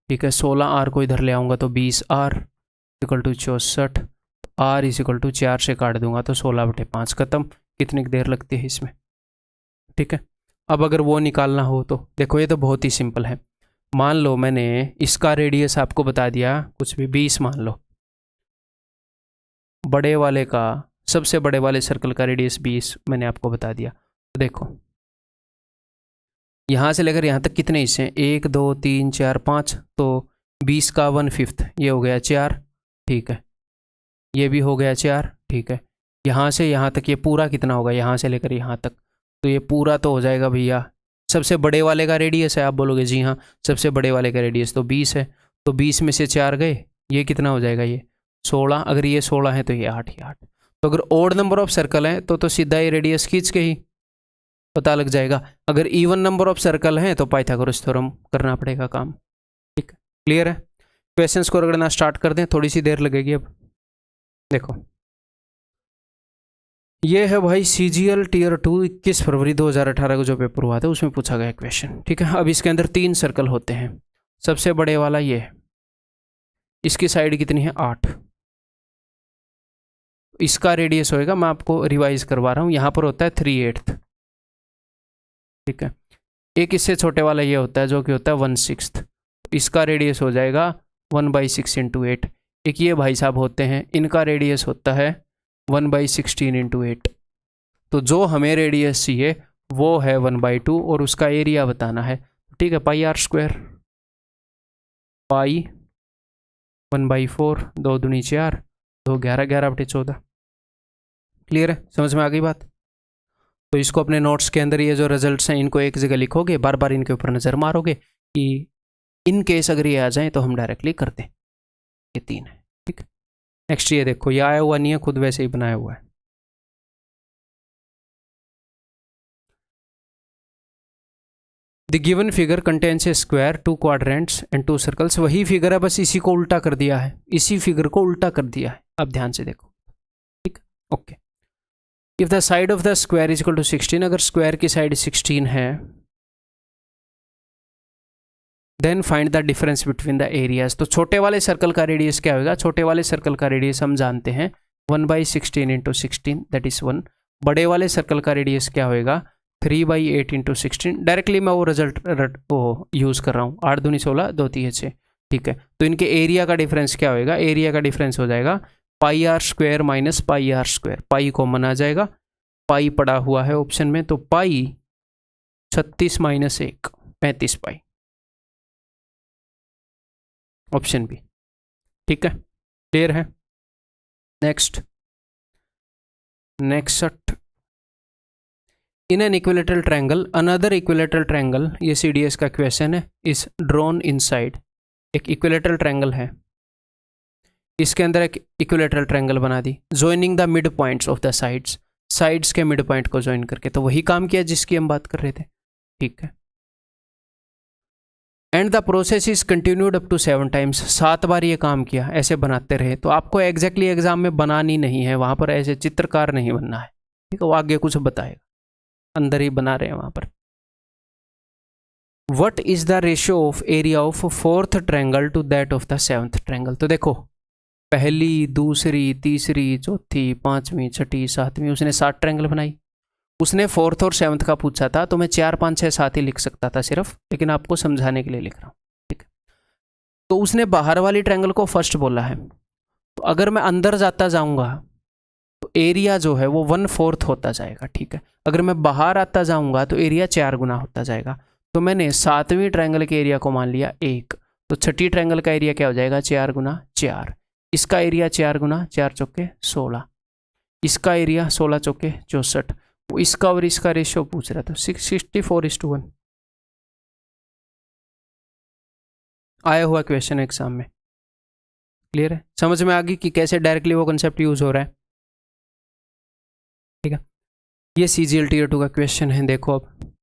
ठीक है। 16r को इधर ले आऊँगा तो 20r equal to 64, r is equal to 4 से काट दूंगा तो 16/5 खत्म। कितनी देर लगती है इसमें, ठीक है। अब अगर वो निकालना हो तो देखो, ये तो बहुत ही सिंपल है। मान लो मैंने इसका रेडियस आपको बता दिया, कुछ भी 20 मान लो, बड़े वाले का, सबसे बड़े वाले सर्कल का रेडियस 20 मैंने आपको बता दिया। तो देखो यहाँ से लेकर यहाँ तक कितने हिस्से हैं, 1 2 3 4 5, तो 20 का 1/5 ये हो गया 4, ठीक है। ये भी हो गया 4, ठीक है। यहाँ से यहाँ तक ये पूरा कितना होगा, यहाँ से लेकर यहाँ तक, तो ये पूरा तो हो जाएगा भैया। सबसे बड़े वाले का रेडियस है, आप बोलोगे जी हाँ, सबसे बड़े वाले का रेडियस तो 20 है, तो 20 में से 4 गए, ये कितना हो जाएगा, ये 16। अगर ये 16 है तो ये 8 ही 8। तो अगर ओड नंबर ऑफ सर्कल है तो सीधा ये रेडियस खींच के ही पता लग जाएगा। अगर इवन नंबर ऑफ सर्कल हैं तो पाइथागोरस थ्योरम करना पड़ेगा काम, ठीक है। क्लियर है? क्वेश्चंस को रगड़ना स्टार्ट कर दें, थोड़ी सी देर लगेगी। अब देखो ये है भाई CGL टीयर 2 21 फरवरी 2018 को जो पेपर हुआ था उसमें पूछा गया क्वेश्चन, ठीक है। अब इसके अंदर 3 सर्कल होते हैं, सबसे बड़े वाला ये है, इसकी साइड कितनी है 8, इसका रेडियस होएगा, मैं आपको रिवाइज करवा रहा हूँ, यहाँ पर होता है 3/8, ठीक है। एक इससे छोटे वाला ये होता है जो कि होता है 1/6, इसका रेडियस हो जाएगा 1/6 × 8। एक ये भाई साहब होते हैं, इनका रेडियस होता है 1/16 × 8। तो जो हमें रेडियस चाहिए वो है 1/2 और उसका एरिया बताना है, ठीक है। πr², पाई 1/4, 2 दूनी 4, 2 11, 11/14। क्लियर है? समझ में आ गई बात? तो इसको अपने नोट्स के अंदर ये जो रिजल्ट्स हैं इनको एक जगह लिखोगे, बार बार इनके ऊपर नज़र मारोगे कि इन केस अगर ये आ जाए तो हम डायरेक्टली कर दें। ये 3 है, ठीक है। नेक्स्ट ये देखो, ये आया हुआ नहीं है, खुद वैसे ही बनाया हुआ है। The given figure contains A square, 2 quadrants and 2 circles. वही फिगर है, बस इसी को उल्टा कर दिया है, इसी फिगर को उल्टा कर दिया है। अब ध्यान से देखो, ठीक, okay. If the side of the square is equal to 16, अगर स्क्वायर की साइड 16 है, then find the difference between the areas. तो छोटे वाले सर्कल का रेडियस क्या होगा? छोटे वाले सर्कल का रेडियस हम जानते हैं 1/16 × 16, दैट इज 1। बड़े वाले सर्कल का रेडियस क्या होगा? 3/8 × 16। डायरेक्टली मैं वो रिजल्ट वो यूज़ कर रहा हूँ, 8 दूनी 16, 2 3 6, ठीक है। तो इनके एरिया का डिफरेंस क्या होगा? एरिया का डिफरेंस हो जाएगा πr² minus πr²। Pi common आ जाएगा, पाई पड़ा हुआ है ऑप्शन में, तो पाई 36 - 1 35 पाई, ऑप्शन बी, ठीक है। क्लियर है? Next in an equilateral triangle, another equilateral triangle, ये CDS का क्वेश्चन है, इज ड्रॉन इनसाइड। एक इक्विलेटरल ट्रायंगल है, इसके अंदर एक इक्विलेटरल ट्रायंगल बना दी, joining the mid points of the sides, sides के मिड पॉइंट को ज्वाइन करके, तो वही काम किया जिसकी हम बात कर रहे थे, ठीक है। And the process is continued up to 7 times, 7 बार ये काम किया, ऐसे बनाते रहे। तो आपको एग्जैक्टली एग्जाम में बनानी नहीं है, वहां पर ऐसे चित्रकार नहीं बनना है, ठीक है, वो आगे कुछ बताएगा, अंदर ही बना रहे हैं वहां पर। What is the ratio of area of 4th triangle to that of the 7th triangle. तो देखो पहली, दूसरी, तीसरी, चौथी, 5वीं, 6ठी, 7वीं, उसने 7 ट्रायंगल बनाई। उसने 4th और 7th का पूछा था, तो मैं 4, 5, 6, 7 ही लिख सकता था सिर्फ, लेकिन आपको समझाने के लिए लिख रहा हूँ, ठीक है। तो उसने बाहर वाली ट्रायंगल को फर्स्ट बोला है, तो अगर मैं अंदर जाता जाऊंगा तो एरिया जो है वो 1/4 होता जाएगा, ठीक है। अगर मैं बाहर आता जाऊंगा तो एरिया 4 गुना होता जाएगा। तो मैंने 7वीं ट्रायंगल के एरिया को मान लिया 1, तो 6ठी ट्रायंगल का एरिया क्या हो जाएगा, 4 गुना 4, इसका एरिया 4 गुना 4 चौके 16, इसका एरिया 16 चौके 64, इसका और इसका रेशियो पूछ रहा था 64:1। आया हुआ क्वेश्चन एग्जाम में, क्लियर है, समझ में आ गई कि कैसे डायरेक्टली वो कंसेप्ट यूज हो रहा है, ठीक है। ये CGL Tier 2 का क्वेश्चन है, देखो अब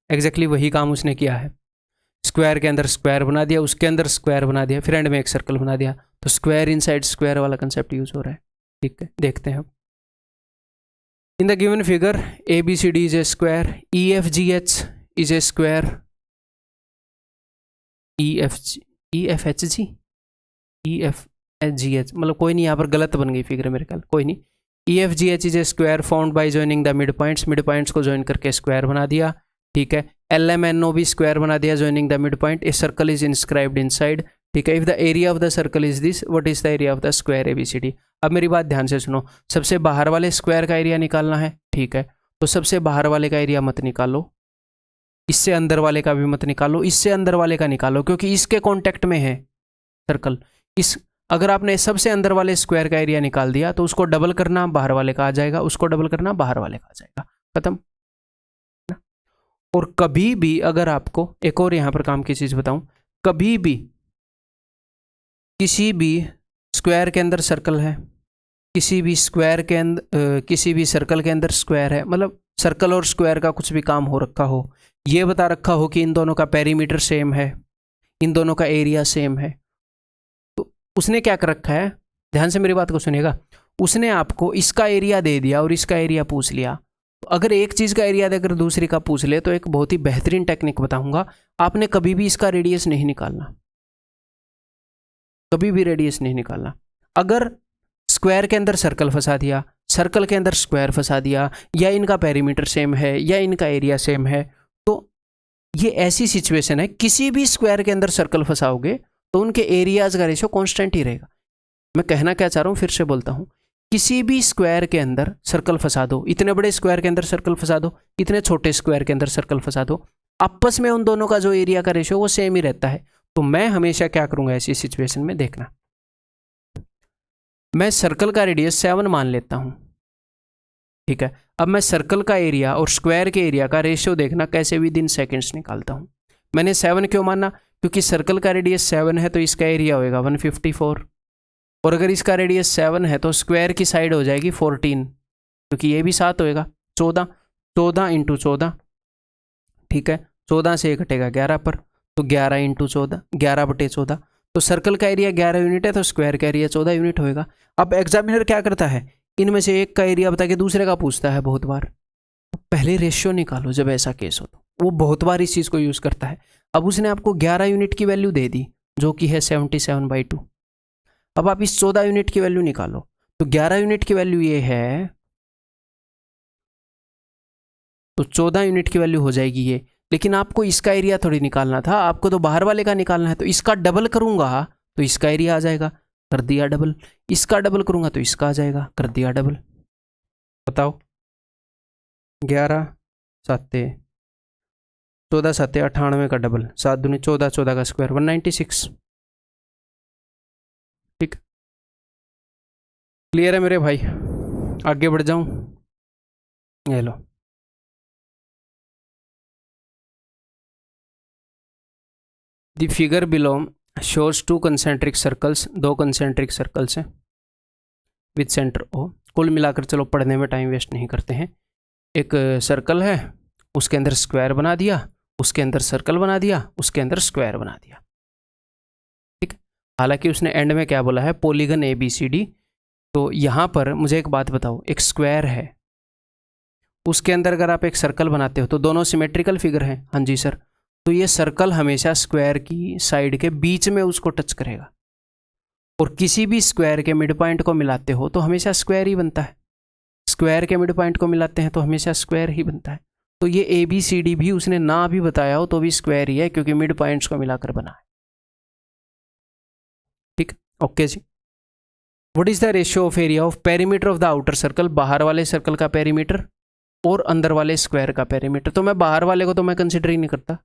एग्जैक्टली वही काम उसने किया है, स्क्वायर के अंदर स्क्वायर बना दिया, उसके अंदर स्क्वायर बना दिया, फिर एंड में एक सर्कल बना दिया, तो स्क्वायर इनसाइड स्क्वायर वाला कंसेप्ट यूज हो रहा है, ठीक है। देखते हैं अब, इन the given figure ABCD is a square, EFGH is a square, EFHG मतलब कोई नहीं, यहाँ पर गलत बन गई फिगर मेरे ख्याल, कोई नहीं। EFGH is a square found by joining the mid points, mid points को ज्वाइन करके स्क्वायर बना दिया, ठीक है। LMNO भी स्क्वायर बना दिया joining the mid point, A circle is inscribed inside, ठीक है। If the area of the circle is this, what is the area of the square ABCD। अब मेरी बात ध्यान से सुनो, सबसे बाहर वाले स्क्वायर का एरिया निकालना है, ठीक है। तो सबसे बाहर वाले का एरिया मत निकालो, इससे अंदर वाले का भी मत निकालो, इससे अंदर वाले का निकालो, क्योंकि इसके कॉन्टेक्ट में है सर्कल। इस अगर आपने सबसे अंदर वाले स्क्वायर का एरिया निकाल दिया तो उसको डबल करना, बाहर वाले का आ जाएगा, उसको डबल करना, बाहर वाले का आ जाएगा, खत्म। और कभी भी अगर आपको एक और यहां पर काम की चीज बताऊं, कभी भी किसी भी स्क्वायर के अंदर सर्कल है, किसी भी स्क्वायर के अंदर किसी भी सर्कल के अंदर स्क्वायर है, मतलब सर्कल और स्क्वायर का कुछ भी काम हो रखा हो, ये बता रखा हो कि इन दोनों का पेरीमीटर सेम है, इन दोनों का एरिया सेम है, तो उसने क्या कर रखा है, ध्यान से मेरी बात को सुनिएगा, उसने आपको इसका एरिया दे दिया और इसका एरिया पूछ लिया। तो अगर एक चीज़ का एरिया देकर दूसरी का पूछ ले तो एक बहुत ही बेहतरीन टेक्निक बताऊंगा, आपने कभी भी इसका रेडियस नहीं निकालना, कभी भी रेडियस नहीं निकालना। अगर स्क्वायर के अंदर सर्कल फंसा दिया, सर्कल के अंदर स्क्वायर फंसा दिया, या इनका पेरीमीटर सेम है या इनका एरिया सेम है, तो ये ऐसी सिचुएशन है, किसी भी स्क्वायर के अंदर सर्कल फंसाओगे तो उनके एरियाज का रेशियो कांस्टेंट ही रहेगा। मैं कहना क्या चाह रहा हूँ, फिर से बोलता हूँ, किसी भी स्क्वायर के अंदर सर्कल फंसा दो, इतने बड़े स्क्वायर के अंदर सर्कल फंसा दो, इतने छोटे स्क्वायर के अंदर सर्कल फंसा दो, आपस में उन दोनों का जो एरिया का रेशियो वो सेम ही रहता है। तो मैं हमेशा क्या करूंगा ऐसी सिचुएशन में, देखना, मैं सर्कल का रेडियस 7 मान लेता हूं, ठीक है। अब मैं सर्कल का एरिया और स्क्वायर के एरिया का रेशियो देखना कैसे भी दिन सेकेंड्स निकालता हूं। मैंने 7 क्यों माना, क्योंकि सर्कल का रेडियस 7 है तो इसका एरिया होएगा 154, और अगर इसका रेडियस 7 है तो स्क्वायर की साइड हो जाएगी 14, क्योंकि ये भी 7 होएगा, 14 × 14, ठीक है, 14 से घटेगा 11 पर, तो 11 × 14, 11/14, तो सर्कल का एरिया 11 यूनिट है तो स्क्वायर का एरिया 14 यूनिट होएगा। अब एग्जामिनर क्या करता है, इनमें से एक का एरिया बता के दूसरे का पूछता है बहुत बार, पहले रेशियो निकालो जब ऐसा केस हो, तो वो बहुत बार इस चीज़ को यूज़ करता है। अब उसने आपको 11 यूनिट की वैल्यू दे दी जो कि है 77/2, अब आप इस 14 यूनिट की वैल्यू निकालो, तो 11 यूनिट की वैल्यू ये है, तो 14 यूनिट की वैल्यू हो जाएगी ये, लेकिन आपको इसका एरिया थोड़ी निकालना था, आपको तो बाहर वाले का निकालना है, तो इसका डबल करूंगा तो इसका एरिया आ जाएगा, कर दिया डबल, इसका डबल करूंगा तो इसका आ जाएगा, कर दिया डबल। बताओ 11 7 14 7 98 का डबल, 7 दूनी 14, 14 का स्क्वायर 196, ठीक, क्लियर है मेरे भाई, आगे बढ़ जाऊं, ये लो, the figure below shows 2 concentric circles, 2 concentric circles हैं विद सेंटर ओ। कुल मिलाकर चलो पढ़ने में टाइम वेस्ट नहीं करते हैं। एक सर्कल है, उसके अंदर स्क्वायर बना दिया, उसके अंदर सर्कल बना दिया, उसके अंदर स्क्वायर बना दिया। ठीक, हालांकि उसने एंड में क्या बोला है, पॉलीगन ABCD। तो यहाँ पर मुझे एक बात बताओ, एक स्क्वायर है, उसके अंदर अगर आप एक सर्कल बनाते हो तो दोनों सिमेट्रिकल फिगर हैं। हाँ जी सर। तो ये सर्कल हमेशा स्क्वायर की साइड के बीच में उसको टच करेगा, और किसी भी स्क्वायर के मिड पॉइंट को मिलाते हो तो हमेशा स्क्वायर ही बनता है। स्क्वायर के मिड पॉइंट को मिलाते हैं तो हमेशा स्क्वायर ही बनता है। तो ये ABCD भी उसने ना भी बताया हो तो भी स्क्वायर ही है, क्योंकि मिड पॉइंट्स को मिलाकर बना है। ठीक, ओके जी। What is the ratio of area of perimeter of the outer circle, बाहर वाले सर्कल का पेरीमीटर और अंदर वाले स्क्वायर का पेरीमीटर। तो मैं बाहर वाले को तो मैं कंसिडर ही नहीं करता,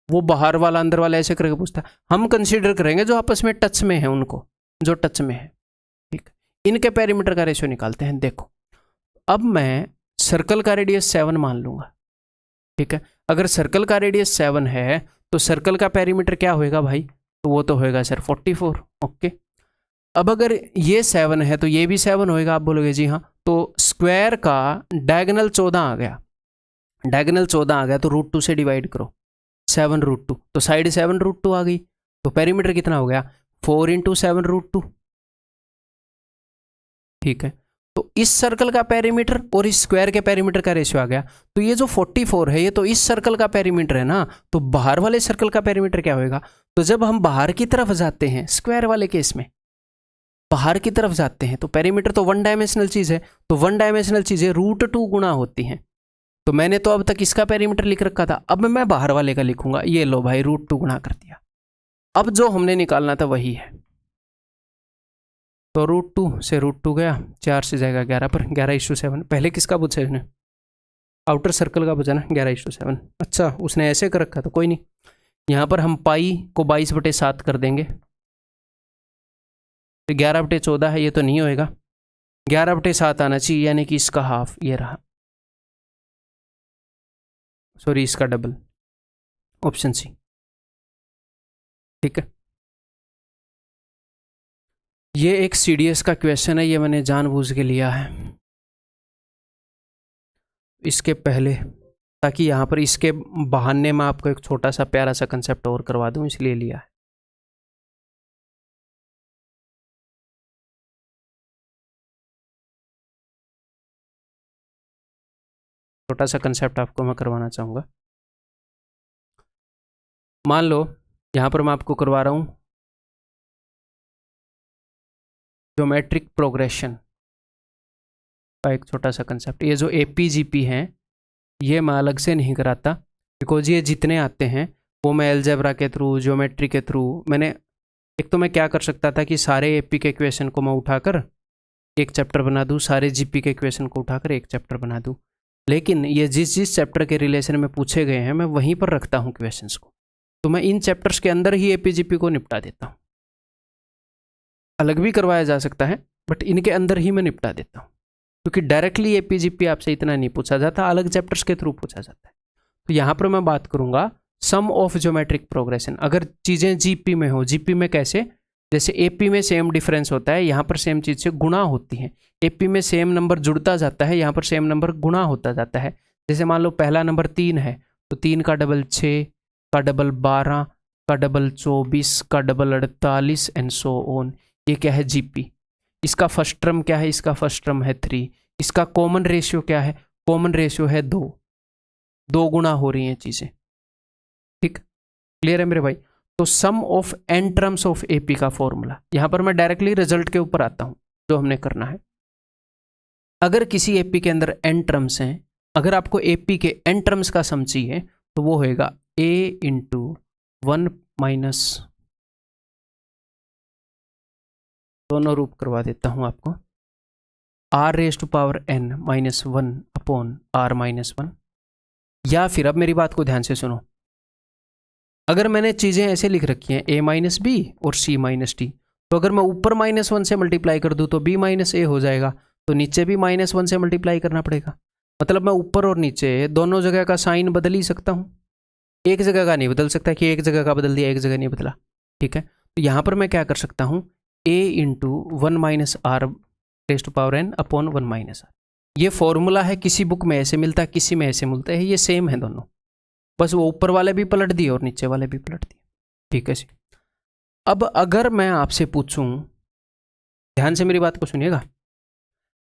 वो बाहर वाला अंदर वाला ऐसे करके पूछता। हम कंसिडर करेंगे जो आपस में टच में है, उनको जो टच में है। ठीक, इनके पेरीमीटर का रेशियो निकालते हैं। देखो, अब मैं सर्कल का रेडियस 7 मान लूंगा। ठीक है, अगर सर्कल का रेडियस 7 है तो सर्कल का पेरीमीटर क्या होएगा भाई, तो वो तो होएगा सर 44। ओके, अब अगर ये 7 है तो ये भी 7 होएगा। आप बोलोगे जी हाँ, तो स्क्वायर का डायगोनल 14 आ गया, डायगोनल 14 आ गया तो √2 से डिवाइड करो, 7√2, तो साइड 7√2 आ गई। तो पेरीमीटर कितना हो गया, 4 × 7√2। ठीक है, तो इस सर्कल का पेरीमीटर और इस स्क्वायर के पेरीमीटर का रेशियो आ गया। तो ये जो 44 है ये तो इस सर्कल का पेरीमीटर है ना, तो बाहर वाले सर्कल का पेरीमीटर क्या होएगा। तो जब हम बाहर की तरफ जाते हैं, स्क्वायर वाले केस में बाहर की तरफ जाते हैं, तो पेरीमीटर तो 1 डायमेंशनल चीज है, तो 1 डायमेंशनल चीजें √2 गुना होती हैं। तो मैंने तो अब तक इसका पेरीमीटर लिख रखा था, अब मैं बाहर वाले का लिखूंगा। ये लो भाई, √2 गुना कर दिया। अब जो हमने निकालना था वही है, तो √2 से √2 गया, 4 से जाएगा 11 पर, 11:7। पहले किसका पूछा उसने, आउटर सर्कल का पूछा ना, 11:7। अच्छा, उसने ऐसे कर रखा, तो कोई नहीं। यहाँ पर हम पाई को 22/7 कर देंगे, तो 11/14 है, ये तो नहीं होएगा, 11/7 आना चाहिए, यानी कि इसका हाफ ये रहा, सॉरी इसका डबल, ऑप्शन सी। ठीक है, ये एक CDS का क्वेश्चन है, ये मैंने जानबूझ के लिया है इसके पहले, ताकि यहाँ पर इसके बहाने में आपको एक छोटा सा प्यारा सा कंसेप्ट और करवा दूं, इसलिए लिया है। छोटा सा कंसेप्ट आपको मैं करवाना चाहूँगा। मान लो यहाँ पर मैं आपको करवा रहा हूँ ज्योमेट्रिक प्रोग्रेशन का एक छोटा सा कंसेप्ट। ये जो APGP हैं ये मैं अलग से नहीं कराता, बिकॉज ये जितने आते हैं वो मैं अलजेब्रा के थ्रू, ज्योमेट्री के थ्रू, मैंने एक तो मैं क्या कर सकता था कि सारे AP के क्वेश्चन को मैं उठाकर एक चैप्टर बना दूँ, सारे GP के क्वेश्चन को उठाकर एक चैप्टर बना दूँ, लेकिन ये जिस चैप्टर के रिलेशन में पूछे गए हैं मैं वहीं पर रखता हूँ क्वेश्चंस को, तो मैं इन चैप्टर्स के अंदर ही APGP को निपटा देता हूँ। अलग भी करवाया जा सकता है, बट इनके अंदर ही मैं निपटा देता हूँ, क्योंकि डायरेक्टली APGP आपसे इतना नहीं पूछा जाता, अलग चैप्टर्स के थ्रू पूछा जाता है। तो यहाँ पर मैं बात करूँगा सम ऑफ ज्योमेट्रिक प्रोग्रेशन। अगर चीज़ें GP में हो, GP में कैसे, जैसे AP में सेम डिफरेंस होता है, यहाँ पर सेम चीज़ से गुणा होती है। AP में सेम नंबर जुड़ता जाता है, यहाँ पर सेम नंबर गुणा होता जाता है। जैसे मान लो पहला नंबर 3 है, तो 3 का डबल 6, का डबल 12, का डबल 24, का डबल 48 एंड सो ऑन। ये क्या है, GP। इसका फर्स्ट टर्म क्या है, इसका फर्स्ट टर्म है 3। इसका कॉमन रेशियो क्या है, कॉमन रेशियो है 2 गुणा हो रही हैं चीज़ें। ठीक, क्लियर है मेरे भाई। तो sum of n terms of AP का फॉर्मूला, यहाँ पर मैं डायरेक्टली रिजल्ट के ऊपर आता हूँ जो हमने करना है। अगर किसी AP के अंदर n टर्म्स हैं, अगर आपको AP के n टर्म्स का सम चाहिए तो वो होएगा A × 1 माइनस, दोनों रूप करवा देता हूँ आपको, r⁻n - 1 अपॉन r-1। या फिर अब मेरी बात को ध्यान से सुनो, अगर मैंने चीज़ें ऐसे लिख रखी हैं A - B और C - D, तो अगर मैं ऊपर -1 से मल्टीप्लाई कर दूं तो B - A हो जाएगा, तो नीचे भी -1 से मल्टीप्लाई करना पड़ेगा। मतलब मैं ऊपर और नीचे दोनों जगह का साइन बदल ही सकता हूँ। एक जगह का नहीं बदल सकता कि एक जगह का बदल दिया एक जगह नहीं बदला, ठीक है। तो यहाँ पर मैं क्या कर सकता हूँ, a into 1 - r raise to power n upon 1 - r। ये फॉर्मूला है, किसी बुक में ऐसे मिलता है, किसी में ऐसे मिलता है, ये सेम है दोनों, बस वो ऊपर वाले भी पलट दिए और नीचे वाले भी पलट दिए, ठीक है जी। अब अगर मैं आपसे पूछूं, ध्यान से मेरी बात को सुनिएगा,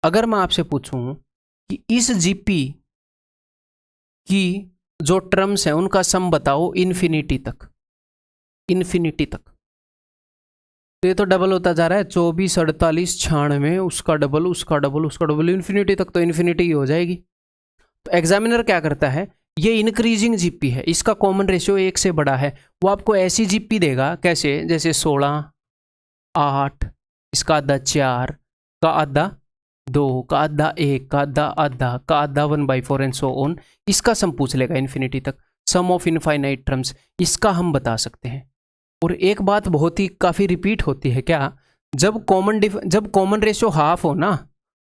अगर मैं आपसे पूछूं कि इस जीपी की जो टर्म्स हैं उनका सम बताओ इन्फिनिटी तक, इन्फिनिटी तक, तो ये तो डबल होता जा रहा है, 24, 48, 96, उसका डबल, उसका डबल, उसका डबल, इन्फिनिटी तक तो इन्फिनिटी ही हो जाएगी। तो एग्जामिनर क्या करता है, ये इंक्रीजिंग जीपी है, इसका कॉमन रेशियो 1 से बड़ा है, वो आपको ऐसी जीपी देगा, कैसे, जैसे 16, 8, इसका आधा 4, का आधा 2, का आधा 1, का आधा आधा, का आधा 1/4 एंड सो ऑन। इसका सम पूछ लेगा इन्फिनिटी तक, सम ऑफ इनफाइनाइट टर्म्स, इसका हम बता सकते हैं। और एक बात बहुत ही काफ़ी रिपीट होती है, क्या, जब कॉमन रेशियो हाफ हो ना,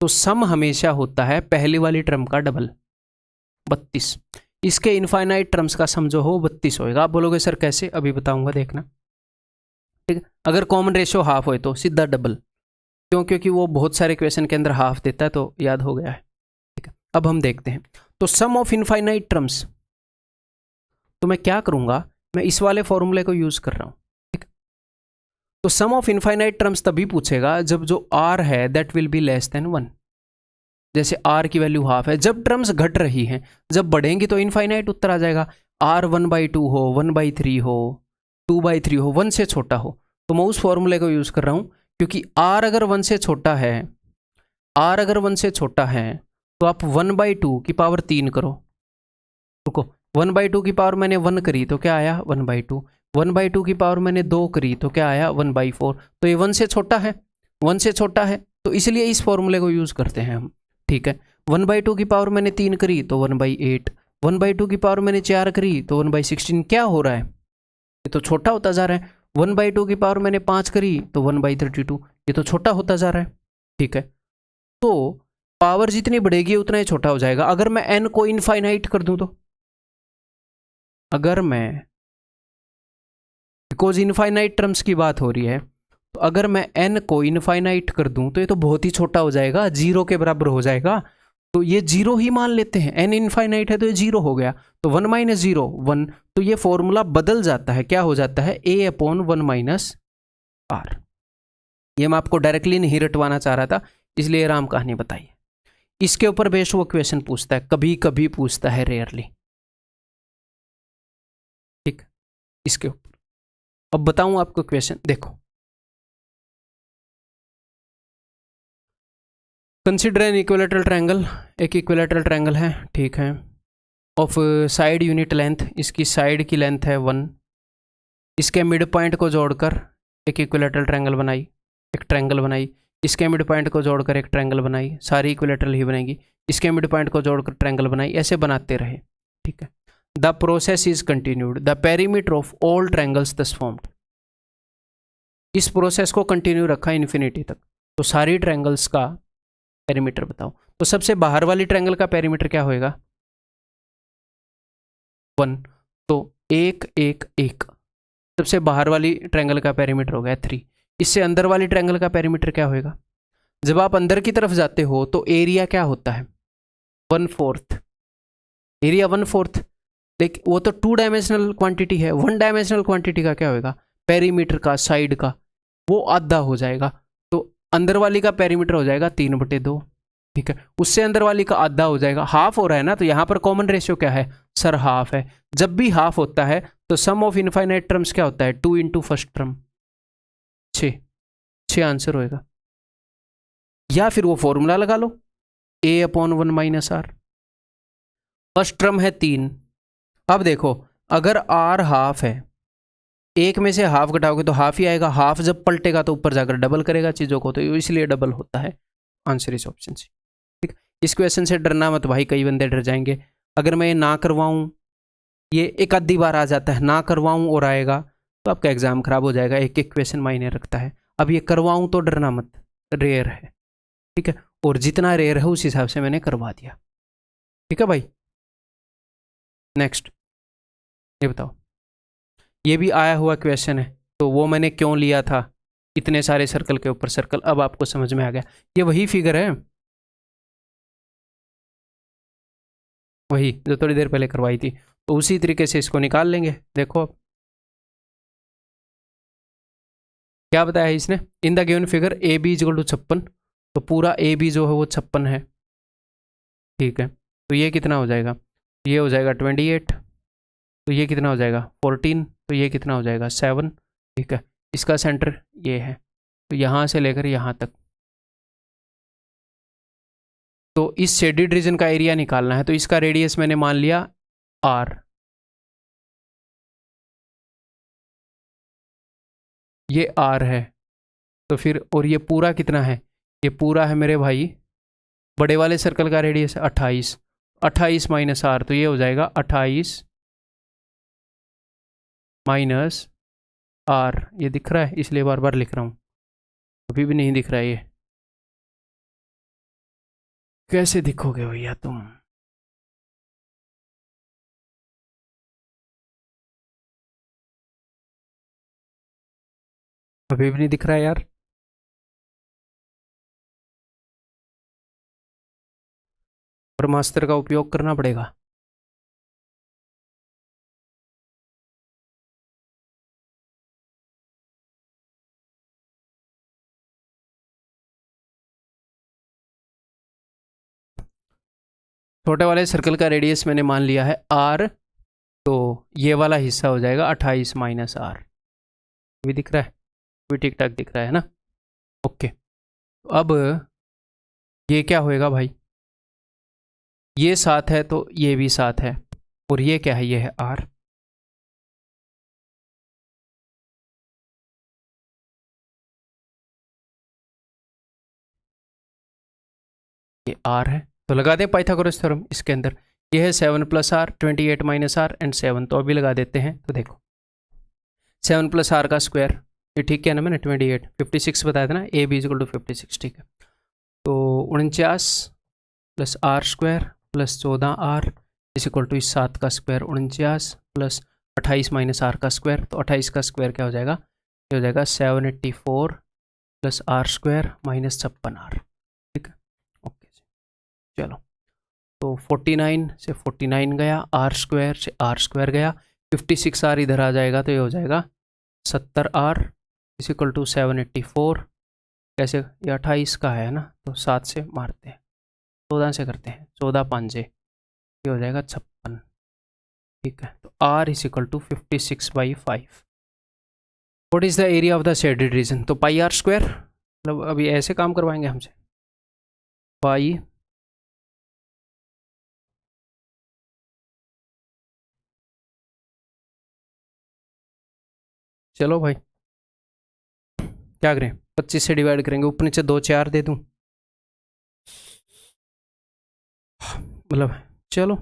तो सम हमेशा होता है पहली वाली टर्म का डबल, 32। इसके इनफाइनाइट टर्म्स का सम जो हो 32 होएगा। आप बोलोगे सर कैसे, अभी बताऊंगा, देखना, ठीक है। अगर कॉमन रेशियो हाफ हो तो सीधा डबल, क्यों, क्योंकि वो बहुत सारे क्वेश्चन के अंदर हाफ देता है, तो याद हो गया है, ठीक है। अब हम देखते हैं, तो सम ऑफ इनफाइनाइट टर्म्स, तो मैं क्या करूंगा, मैं इस वाले फॉर्मूले को यूज कर रहा हूं, ठीक। तो सम ऑफ इनफाइनाइट टर्म्स तभी पूछेगा जब जो r है that will be less than 1, जैसे r की वैल्यू हाफ है, जब टर्म्स घट रही हैं, जब बढ़ेंगी तो इनफाइनाइट उत्तर आ जाएगा। r 1/2 हो, 1/3 हो, 2/3 हो, 1 से छोटा हो, तो मैं उस फॉर्मूले को यूज कर रहा हूं, क्योंकि r अगर 1 से छोटा है, r अगर 1 से छोटा है, तो आप 1/2 की पावर 3 करो, रुको, 1/2 की पावर मैंने 1 करी तो क्या आया 1/2, 1/2 की पावर मैंने 2 करी तो क्या आया 1/4, तो ये 1 से छोटा है, 1 से छोटा है, तो इसलिए इस फॉर्मूले को यूज करते हैं हम, ठीक है। 1/2 की पावर मैंने 3 करी तो 1/8, 1/2 की पावर मैंने 4 करी तो 1/16, क्या हो रहा है, ये तो छोटा होता जा रहा है। 1/2 की पावर मैंने 5 करी तो 1/32, ये तो छोटा होता जा रहा है, ठीक है। तो पावर जितनी बढ़ेगी उतना ही छोटा हो जाएगा। अगर मैं n को इनफाइनाइट कर दूं, तो अगर मैं, बिकॉज इनफाइनाइट टर्म्स की बात हो रही है, तो अगर मैं n को इनफाइनाइट कर दूं तो ये तो बहुत ही छोटा हो जाएगा, 0 के बराबर हो जाएगा, तो ये 0 ही मान लेते हैं, n इनफाइनाइट है तो ये 0 हो गया, तो 1 - 0 1, तो ये फॉर्मूला बदल जाता है, क्या हो जाता है, a/1 - r। ये मैं आपको डायरेक्टली नहीं रटवाना चाह रहा था, इसलिए राम कहानी बताई। इसके ऊपर बेस्ट वो क्वेश्चन पूछता है, कभी कभी पूछता है, रेयरली, ठीक। इसके ऊपर अब बताऊं आपको क्वेश्चन, देखो, कंसिडर एन इक्विलैटरल ट्रायंगल, एक इक्विलैटरल ट्रायंगल है, ठीक है, ऑफ साइड यूनिट लेंथ, इसकी साइड की लेंथ है 1, इसके मिड पॉइंट को जोड़कर एक इक्विलैटरल ट्रायंगल बनाई, एक ट्रायंगल बनाई, इसके मिड पॉइंट को जोड़कर एक ट्रायंगल बनाई, सारी इक्विलैटरल ही बनेगी, इसके मिड पॉइंट को जोड़कर ट्रायंगल बनाई, ऐसे बनाते रहे, ठीक है। The process is continued, the perimeter of all triangles दस फॉर्म्ड, इस प्रोसेस को कंटिन्यू रखा इन्फिनिटी तक, तो सारी ट्रायंगल्स का पेरीमीटर बताओ। तो सबसे बाहर वाली ट्रायंगल का पेरीमीटर क्या होएगा 1, तो 1 1 1, सबसे बाहर वाली ट्रायंगल का पेरीमीटर हो गया 3। इससे अंदर वाली ट्रायंगल का पेरीमीटर क्या होएगा, जब आप अंदर की तरफ जाते हो तो एरिया क्या होता है 1/4, एरिया 1/4, लेकिन वो तो 2 डायमेंशनल क्वांटिटी है, 1 डायमेंशनल क्वांटिटी का क्या होएगा, पेरीमीटर का, साइड का, वो आधा हो जाएगा, तो अंदर वाली का पेरीमीटर हो जाएगा 3/2, ठीक है। उससे अंदर वाली का आधा हो जाएगा, हाफ हो रहा है ना, तो यहाँ पर कॉमन रेशियो क्या है सर, हाफ है। जब भी हाफ होता है तो सम ऑफ इनफाइनाइट टर्म्स क्या होता है 2 × फर्स्ट टर्म, 6 आंसर होएगा। या फिर वो फॉर्मूला लगा लो, a/1 - r, फर्स्ट टर्म है 3। अब देखो, अगर r हाफ है, एक में से हाफ घटाओगे तो हाफ ही आएगा, हाफ जब पलटेगा तो ऊपर जाकर डबल करेगा चीज़ों को, तो इसलिए डबल होता है। आंसर इस ऑप्शन सी, ठीक। इस क्वेश्चन से डरना मत भाई, कई बंदे डर जाएंगे, अगर मैं ये ना करवाऊँ, ये एक आधी बार आ जाता है, ना करवाऊँ और आएगा तो आपका एग्जाम खराब हो जाएगा, एक एक क्वेश्चन मायने रखता है। अब ये करवाऊँ तो डरना मत, रेयर है, ठीक है, और जितना रेयर है उस हिसाब से मैंने करवा दिया, ठीक है भाई। नेक्स्ट, ये बताओ, ये भी आया हुआ क्वेश्चन है, तो वो मैंने क्यों लिया था इतने सारे सर्कल के ऊपर सर्कल, अब आपको समझ में आ गया। ये वही फिगर है, वही जो थोड़ी देर पहले करवाई थी, तो उसी तरीके से इसको निकाल लेंगे। देखो अब क्या बताया है इसने, in the given figure A B is equal to 56, तो पूरा ए बी जो है वो 56 है, ठीक है। तो ये कितना हो जाएगा, ये हो जाएगा 28, तो ये कितना हो जाएगा 14, तो ये कितना हो जाएगा 7, ठीक है। इसका सेंटर ये है, तो यहाँ से लेकर यहाँ तक, तो इस शेडेड रीजन का एरिया निकालना है, तो इसका रेडियस मैंने मान लिया r, ये r है, तो फिर और ये पूरा कितना है, ये पूरा है मेरे भाई बड़े वाले सर्कल का रेडियस 28, 28 माइनस r, तो ये हो जाएगा 28 माइनस r, ये दिख रहा है इसलिए बार बार लिख रहा हूँ, अभी भी नहीं दिख रहा है ये, कैसे दिखोगे भैया तुम। अभी भी नहीं दिख रहा है यार, ब्रह्मास्त्र का उपयोग करना पड़ेगा। छोटे वाले सर्कल का रेडियस मैंने मान लिया है r, तो ये वाला हिस्सा हो जाएगा 28 माइनस r, भी दिख रहा है, भी ठीक ठाक दिख रहा है ना, ओके। तो अब ये क्या होएगा भाई, ये 7 है तो ये भी 7 है, और ये क्या है, ये है r, ये r है, तो लगा दे पाइथागोरस थ्योरम इसके अंदर, ये है 7 plus r, 28 minus r and 7, तो अभी लगा देते हैं। तो देखो 7 प्लस आर का स्क्वायर, ये ठीक है ना, मैंने 28 56 बताया था ना, ए बी इजिकल टू 56, ठीक है। तो 49 plus r square plus 14 r is equal to इस 7 का स्क्वायर 49 प्लस 28 माइनस आर का स्क्वायर, तो 28 का स्क्वायर क्या हो जाएगा, ये हो जाएगा 784 plus r square minus 56 r, ठीक है, ओके। चलो तो 49 से 49 गया, आर स्क्वायर से आर स्क्वायर गया, 56 आर इधर आ जाएगा, तो ये हो जाएगा 70 आर इज इक्वल टू 784, कैसे, ये 28 का है ना, तो 7 से मारते हैं, 14 से करते हैं, 14 पांजे, ये हो जाएगा 56, ठीक है। तो r is equal to 56/5। What is the area of the shaded region, तो पाई आर स्क्वायर, मतलब अभी ऐसे काम करवाएंगे हमसे, पाई चलो भाई क्या करें, 25 से डिवाइड करेंगे, ऊपर नीचे 2 4 दे दूं, मतलब चलो,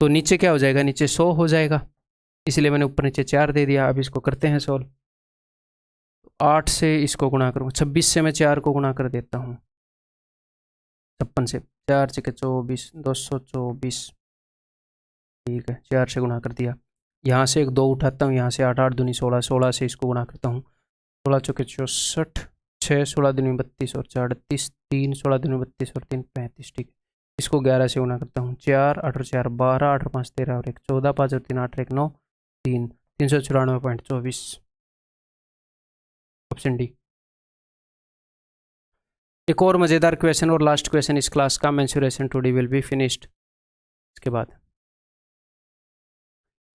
तो नीचे क्या हो जाएगा, नीचे 100 हो जाएगा, इसलिए मैंने ऊपर नीचे 4 दे दिया। अब इसको करते हैं सॉल्व, 8 से इसको गुणा करूँगा, 26 से मैं 4 को गुणा कर देता हूँ, 56 से 4 से 24, 224, ठीक है, 4 से गुणा कर दिया, यहाँ से एक 2 उठाता हूँ, यहाँ से 8 8 दूनी 16, 16 से इसको गुणा करता हूँ, 16 चौके 64, 6 16 दूनी 32 और 4 38, 3 16 दूनी 32 और 3 35, ठीक है। इसको 11 से गुणा करता हूँ, 4 8 और 4 12, 8 और 5 13 और 1 14, 5 और 3 8 और 1 9, 3 394.24, ऑप्शन डी। एक और मज़ेदार क्वेश्चन और लास्ट क्वेश्चन इस क्लास का, mensuration two D will be finished. इसके बाद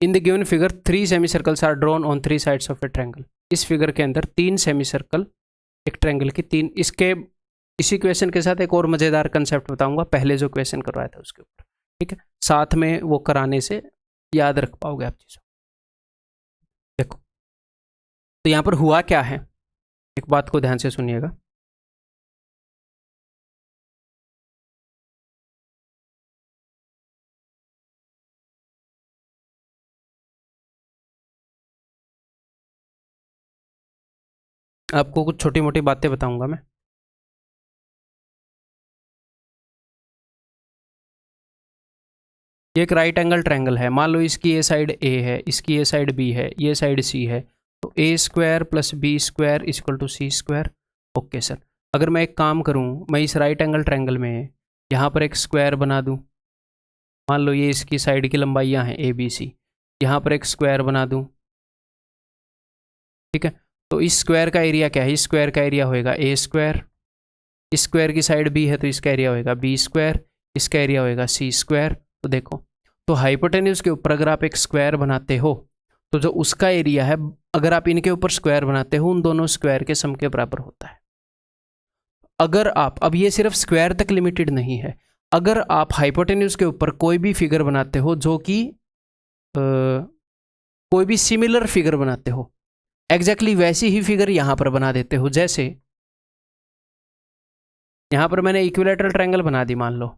in the given figure 3 semi circles are drawn on 3 sides of a triangle. इस फिगर के अंदर 3 सेमी सर्कल, एक ट्रायंगल की 3, इसके इसी क्वेश्चन के साथ एक और मज़ेदार कंसेप्ट बताऊंगा, पहले जो क्वेश्चन करवाया था उसके ऊपर, ठीक है, साथ में वो कराने से याद रख पाओगे आप चीज़ों। देखो तो यहाँ पर हुआ क्या है, एक बात को ध्यान से सुनिएगा, आपको कुछ छोटी मोटी बातें बताऊंगा मैं। ये एक राइट एंगल ट्रायंगल है, मान लो इसकी ये साइड ए है, इसकी ये साइड बी है, ये साइड सी है, तो A square plus B square equal to C square. Okay sir, अगर मैं एक काम करूँ, मैं इस राइट एंगल ट्रायंगल में यहाँ पर एक स्क्वायर बना दूँ, मान लो ये इसकी साइड की लंबाइयाँ हैं ए बी सी, यहाँ पर एक स्क्वायर बना दूँ, ठीक है। तो इस स्क्वायर का एरिया क्या है, इस स्क्वायर का एरिया होएगा ए स्क्वायर, इस स्क्वायर की साइड बी है तो इसका एरिया होएगा बी स्क्वायर, इसका एरिया होएगा सी स्क्वायर। तो देखो, तो हाइपोटेन्यूज के ऊपर अगर आप एक स्क्वायर बनाते हो तो जो उसका एरिया है, अगर आप इनके ऊपर स्क्वायर बनाते हो, उन दोनों स्क्वायर के सम के बराबर होता है। अगर आप, अब ये सिर्फ स्क्वायर तक लिमिटेड नहीं है, अगर आप हाइपोटेन्यूज के ऊपर कोई भी फिगर बनाते हो जो कि कोई भी सिमिलर फिगर बनाते हो, एग्जैक्टली वैसी ही फिगर यहां पर बना देते हो। जैसे यहां पर मैंने इक्विलैटरल ट्रायंगल बना दी, मान लो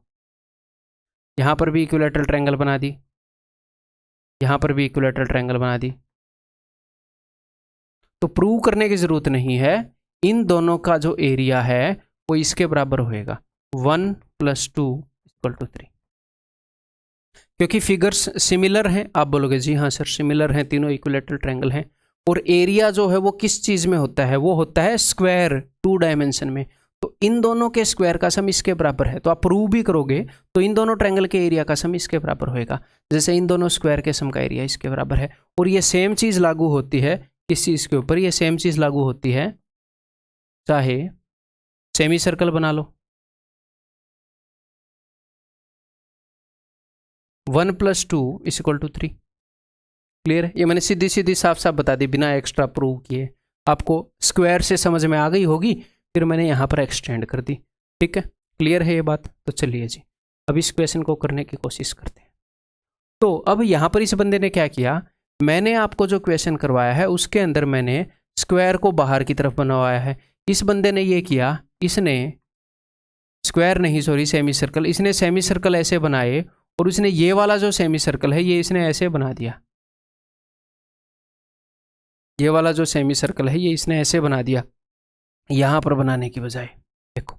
यहां पर भी इक्विलैटरल ट्रायंगल बना दी, यहां पर भी इक्विलैटरल ट्रायंगल बना दी, तो प्रूव करने की जरूरत नहीं है, इन दोनों का जो एरिया है वो इसके बराबर होएगा 1 + 2 = 3, क्योंकि फिगर्स सिमिलर हैं। आप बोलोगे जी हाँ सर सिमिलर हैं, तीनों इक्विलैटरल ट्रायंगल हैं, और एरिया जो है वो किस चीज में होता है, वो होता है स्क्वायर 2 डायमेंशन में। तो इन दोनों के स्क्वायर का सम इसके बराबर है, तो आप प्रूव भी करोगे तो इन दोनों ट्रायंगल के एरिया का सम इसके बराबर होएगा, जैसे इन दोनों स्क्वायर के सम का एरिया इसके बराबर है। और ये सेम चीज लागू होती है किस चीज के ऊपर, ये सेम चीज लागू होती है, चाहे सेमी सर्कल बना लो, 1 + 2 = 3। क्लियर है, ये मैंने सीधी सीधी साफ साफ बता दी बिना एक्स्ट्रा प्रूव किए, आपको स्क्वायर से समझ में आ गई होगी, फिर मैंने यहाँ पर एक्सटेंड कर दी। ठीक है, क्लियर है ये बात। तो चलिए जी, अब इस क्वेश्चन को करने की कोशिश करते हैं। तो अब यहाँ पर इस बंदे ने क्या किया, मैंने आपको जो क्वेश्चन करवाया है उसके अंदर मैंने स्क्वायर को बाहर की तरफ बनवाया है। इस बंदे ने ये किया, इसने स्क्वायर नहीं सॉरी सेमी सर्कल, इसने सेमी सर्कल ऐसे बनाए और उसने ये वाला जो सेमी सर्कल है ये इसने ऐसे बना दिया, ये वाला जो सेमी सर्कल है ये इसने ऐसे बना दिया, यहाँ पर बनाने की बजाय। देखो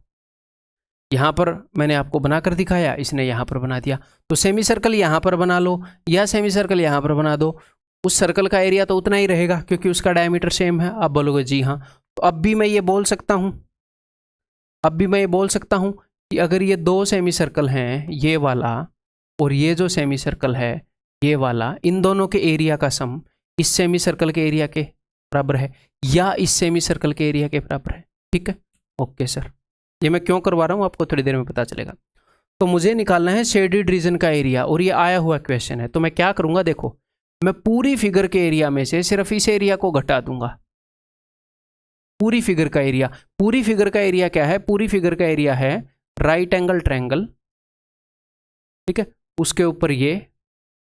यहाँ पर मैंने आपको बनाकर दिखाया, इसने यहाँ पर बना दिया। तो सेमी सर्कल यहाँ पर बना लो या सेमी सर्कल यहाँ पर बना दो, उस सर्कल का एरिया तो उतना ही रहेगा क्योंकि उसका डायमीटर सेम है। आप बोलोगे जी हाँ, तो अब भी मैं ये बोल सकता हूँ, अब भी मैं ये बोल सकता हूँ कि अगर ये दो सेमी सर्कल हैं, ये वाला और ये जो सेमी सर्कल है ये वाला, इन दोनों के एरिया का सम इस सेमी सर्कल के एरिया के बराबर है या इस सेमी सर्कल के एरिया के बराबर है। ठीक है, ओके सर, ये मैं क्यों करवा रहा हूँ आपको थोड़ी देर में पता चलेगा। तो मुझे निकालना है शेडेड रीजन का एरिया और ये आया हुआ क्वेश्चन है, तो मैं क्या करूँगा, देखो मैं पूरी फिगर के एरिया में से सिर्फ इस एरिया को घटा दूंगा। पूरी फिगर का एरिया, पूरी फिगर का एरिया क्या है, पूरी फिगर का एरिया है राइट एंगल ट्रायंगल, ठीक है, उसके ऊपर ये,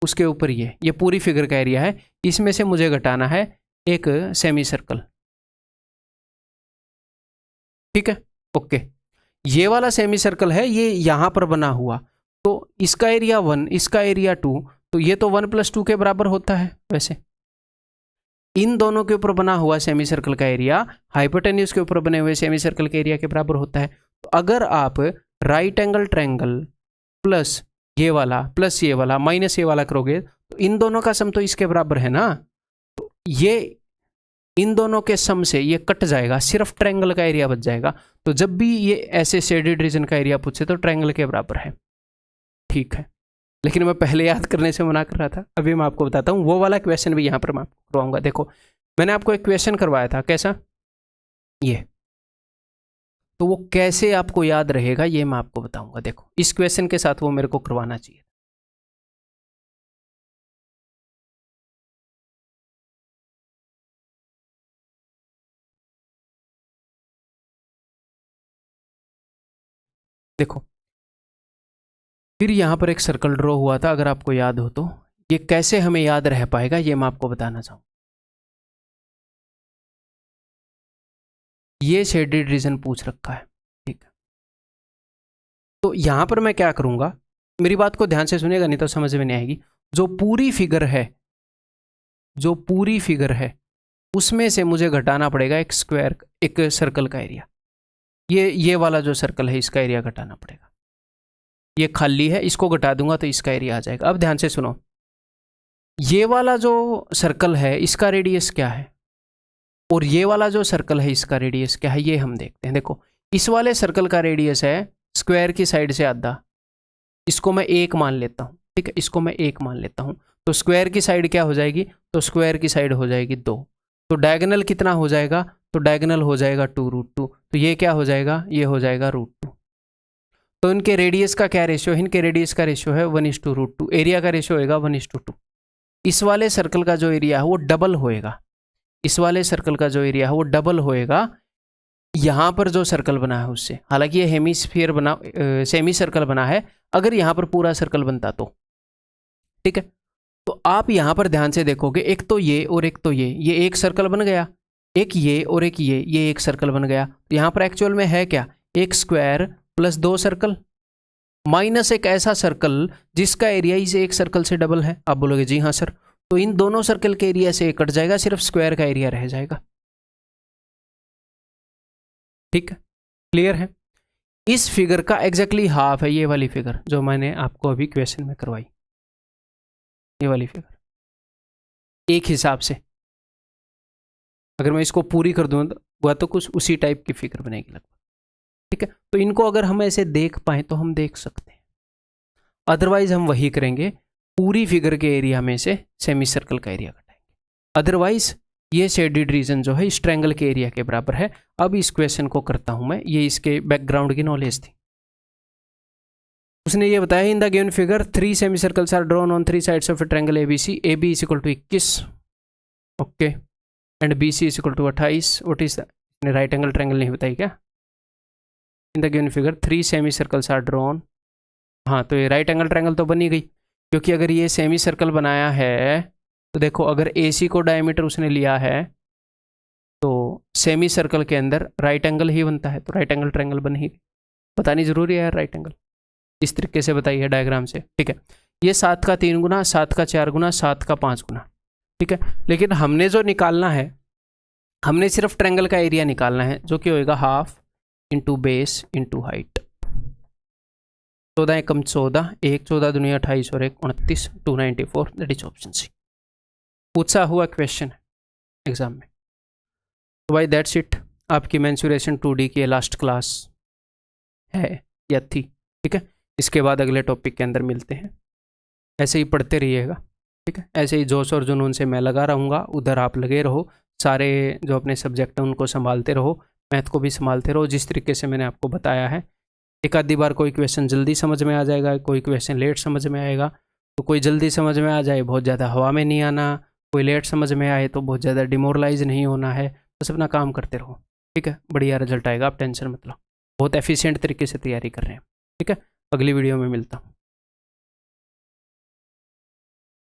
उसके ऊपर ये पूरी फिगर का एरिया है। इसमें से मुझे घटाना है एक सेमी सर्कल। ठीक है, ओके, ये वाला सेमी सर्कल है ये यहां पर बना हुआ, तो इसका एरिया 1, इसका एरिया 2, तो ये तो 1 + 2 के बराबर होता है। वैसे इन दोनों के ऊपर बना हुआ सेमी सर्कल का एरिया हाइपोटेन्यूज के ऊपर बने हुए सेमी सर्कल के एरिया के बराबर होता है। तो अगर आप राइट एंगल ट्रायंगल प्लस ये वाला प्लस ये वाला माइनस ये वाला करोगे तो इन दोनों का सम तो इसके बराबर है ना, तो ये इन दोनों के सम से ये कट जाएगा, सिर्फ ट्रायंगल का एरिया बच जाएगा। तो जब भी ये ऐसे शेडेड रीजन का एरिया पूछे तो ट्रायंगल के बराबर है। ठीक है, लेकिन मैं पहले याद करने से मना कर रहा था, अभी मैं आपको बताता हूँ। वो वाला क्वेश्चन भी यहाँ पर मैं आपको करवाऊंगा। देखो मैंने आपको एक क्वेश्चन करवाया था, कैसा, ये, तो वो कैसे आपको याद रहेगा ये मैं आपको बताऊंगा। देखो इस क्वेश्चन के साथ वो मेरे को करवाना चाहिए। देखो फिर यहाँ पर एक सर्कल ड्रॉ हुआ था, अगर आपको याद हो तो ये कैसे हमें याद रह पाएगा ये मैं आपको बताना चाहूँ। ये शेडेड रीजन पूछ रखा है, ठीक है, तो यहाँ पर मैं क्या करूँगा, मेरी बात को ध्यान से सुनिएगा नहीं तो समझ में नहीं आएगी। जो पूरी फिगर है, जो पूरी फिगर है उसमें से मुझे घटाना पड़ेगा एक स्क्वायर, एक सर्कल का एरिया। ये वाला जो सर्कल है इसका एरिया घटाना पड़ेगा। ये खाली है, इसको घटा दूंगा तो इसका एरिया आ जाएगा। अब ध्यान से सुनो, ये वाला जो सर्कल है इसका रेडियस क्या है और ये वाला जो सर्कल है इसका रेडियस क्या है, ये हम देखते हैं। देखो इस वाले सर्कल का रेडियस है स्क्वायर की साइड से आधा, इसको मैं 1 मान लेता हूँ, ठीक है, इसको मैं 1 मान लेता हूँ। तो स्क्वायर की साइड क्या हो जाएगी, तो स्क्वायर की साइड हो जाएगी 2। तो डायगोनल कितना हो जाएगा, तो डायगोनल हो जाएगा 2√2। तो ये क्या हो जाएगा, ये हो जाएगा √2। तो इनके रेडियस का क्या रेशियो है, इनके रेडियस का रेशियो है 1:√2, एरिया का रेशियो होएगा 1:2। इस वाले सर्कल का जो एरिया है वो डबल होएगा, इस वाले सर्कल का जो एरिया है वो डबल होएगा यहाँ पर जो सर्कल बना है उससे। हालांकि ये हेमीस्फीयर बना, सेमी सर्कल बना है, अगर यहाँ पर पूरा सर्कल बनता तो, ठीक है। तो आप यहाँ पर ध्यान से देखोगे, एक तो ये और एक तो ये एक सर्कल बन गया, एक ये और एक ये एक सर्कल बन गया। तो यहाँ पर एक्चुअल में है क्या, एक स्क्वायर प्लस 2 सर्कल माइनस एक ऐसा सर्कल जिसका एरिया इस एक सर्कल से डबल है। आप बोलोगे जी हाँ सर, तो इन दोनों सर्कल के एरिया से कट जाएगा, सिर्फ स्क्वायर का एरिया रह जाएगा। ठीक है, क्लियर है। इस फिगर का एग्जैक्टली हाफ है ये वाली फिगर जो मैंने आपको अभी क्वेश्चन में करवाई, ये वाली फिगर एक हिसाब से अगर मैं इसको पूरी कर दूंगा तो कुछ उसी टाइप की फिगर बनेगी लगभग। ठीक है, तो इनको अगर हम ऐसे देख पाए तो हम देख सकते हैं, अदरवाइज हम वही करेंगे, पूरी फिगर के एरिया में से सेमी सर्कल का एरिया घटाएंगे। अदरवाइज ये शेडेड रीजन जो है इस ट्रायंगल के एरिया के बराबर है। अब इस क्वेश्चन को करता हूं मैं, ये इसके बैकग्राउंड की नॉलेज थी। उसने ये बताया, in the given figure 3 semi circles are drawn on 3 sides of a triangle ABC, AB is equal to 21, okay, and BC is equal to 28। What is the right angle triangle नहीं बताई क्या? In the given figure 3 semi circles are drawn, हाँ तो ये right angle triangle तो बनी गई, क्योंकि अगर ये सेमी सर्कल बनाया है तो देखो अगर AC को डायमीटर उसने लिया है तो सेमी सर्कल के अंदर राइट एंगल ही बनता है, तो राइट एंगल ट्रायंगल बन ही, बतानी जरूरी है यार राइट एंगल, इस तरीके से बताइए डायग्राम से। ठीक है, ये 7 का 3 गुना, 7 का 4 गुना, 7 का 5 गुना, ठीक है। लेकिन हमने जो निकालना है, हमने सिर्फ ट्रायंगल का एरिया निकालना है, जो कि होएगा half into base into height. 14 एकम 14, 1 14 दुनिया 28 और 1 29, 294, दैट इज ऑप्शन सी। पूछा हुआ क्वेश्चन है एग्जाम में। तो भाई दैट्स इट, आपकी मेंसुरेशन 2D की लास्ट क्लास है या थी, ठीक है। इसके बाद अगले टॉपिक के अंदर मिलते हैं, ऐसे ही पढ़ते रहिएगा, ठीक है। ऐसे ही जोश और जुनून से मैं लगा रहूँगा, उधर आप लगे रहो, सारे जो अपने सब्जेक्ट हैं उनको संभालते रहो, मैथ को भी संभालते रहो, जिस तरीके से मैंने आपको बताया है। एक आधी बार कोई क्वेश्चन जल्दी समझ में आ जाएगा, कोई क्वेश्चन लेट समझ में आएगा। तो कोई जल्दी समझ में आ जाए, बहुत ज़्यादा हवा में नहीं आना, कोई लेट समझ में आए तो बहुत ज़्यादा डिमोरलाइज नहीं होना है, बस अपना काम करते रहो, ठीक है। बढ़िया रिजल्ट आएगा, आप टेंशन मत लो, बहुत एफिशिएंट तरीके से तैयारी कर रहे हैं, ठीक है। अगली वीडियो में मिलता हूँ।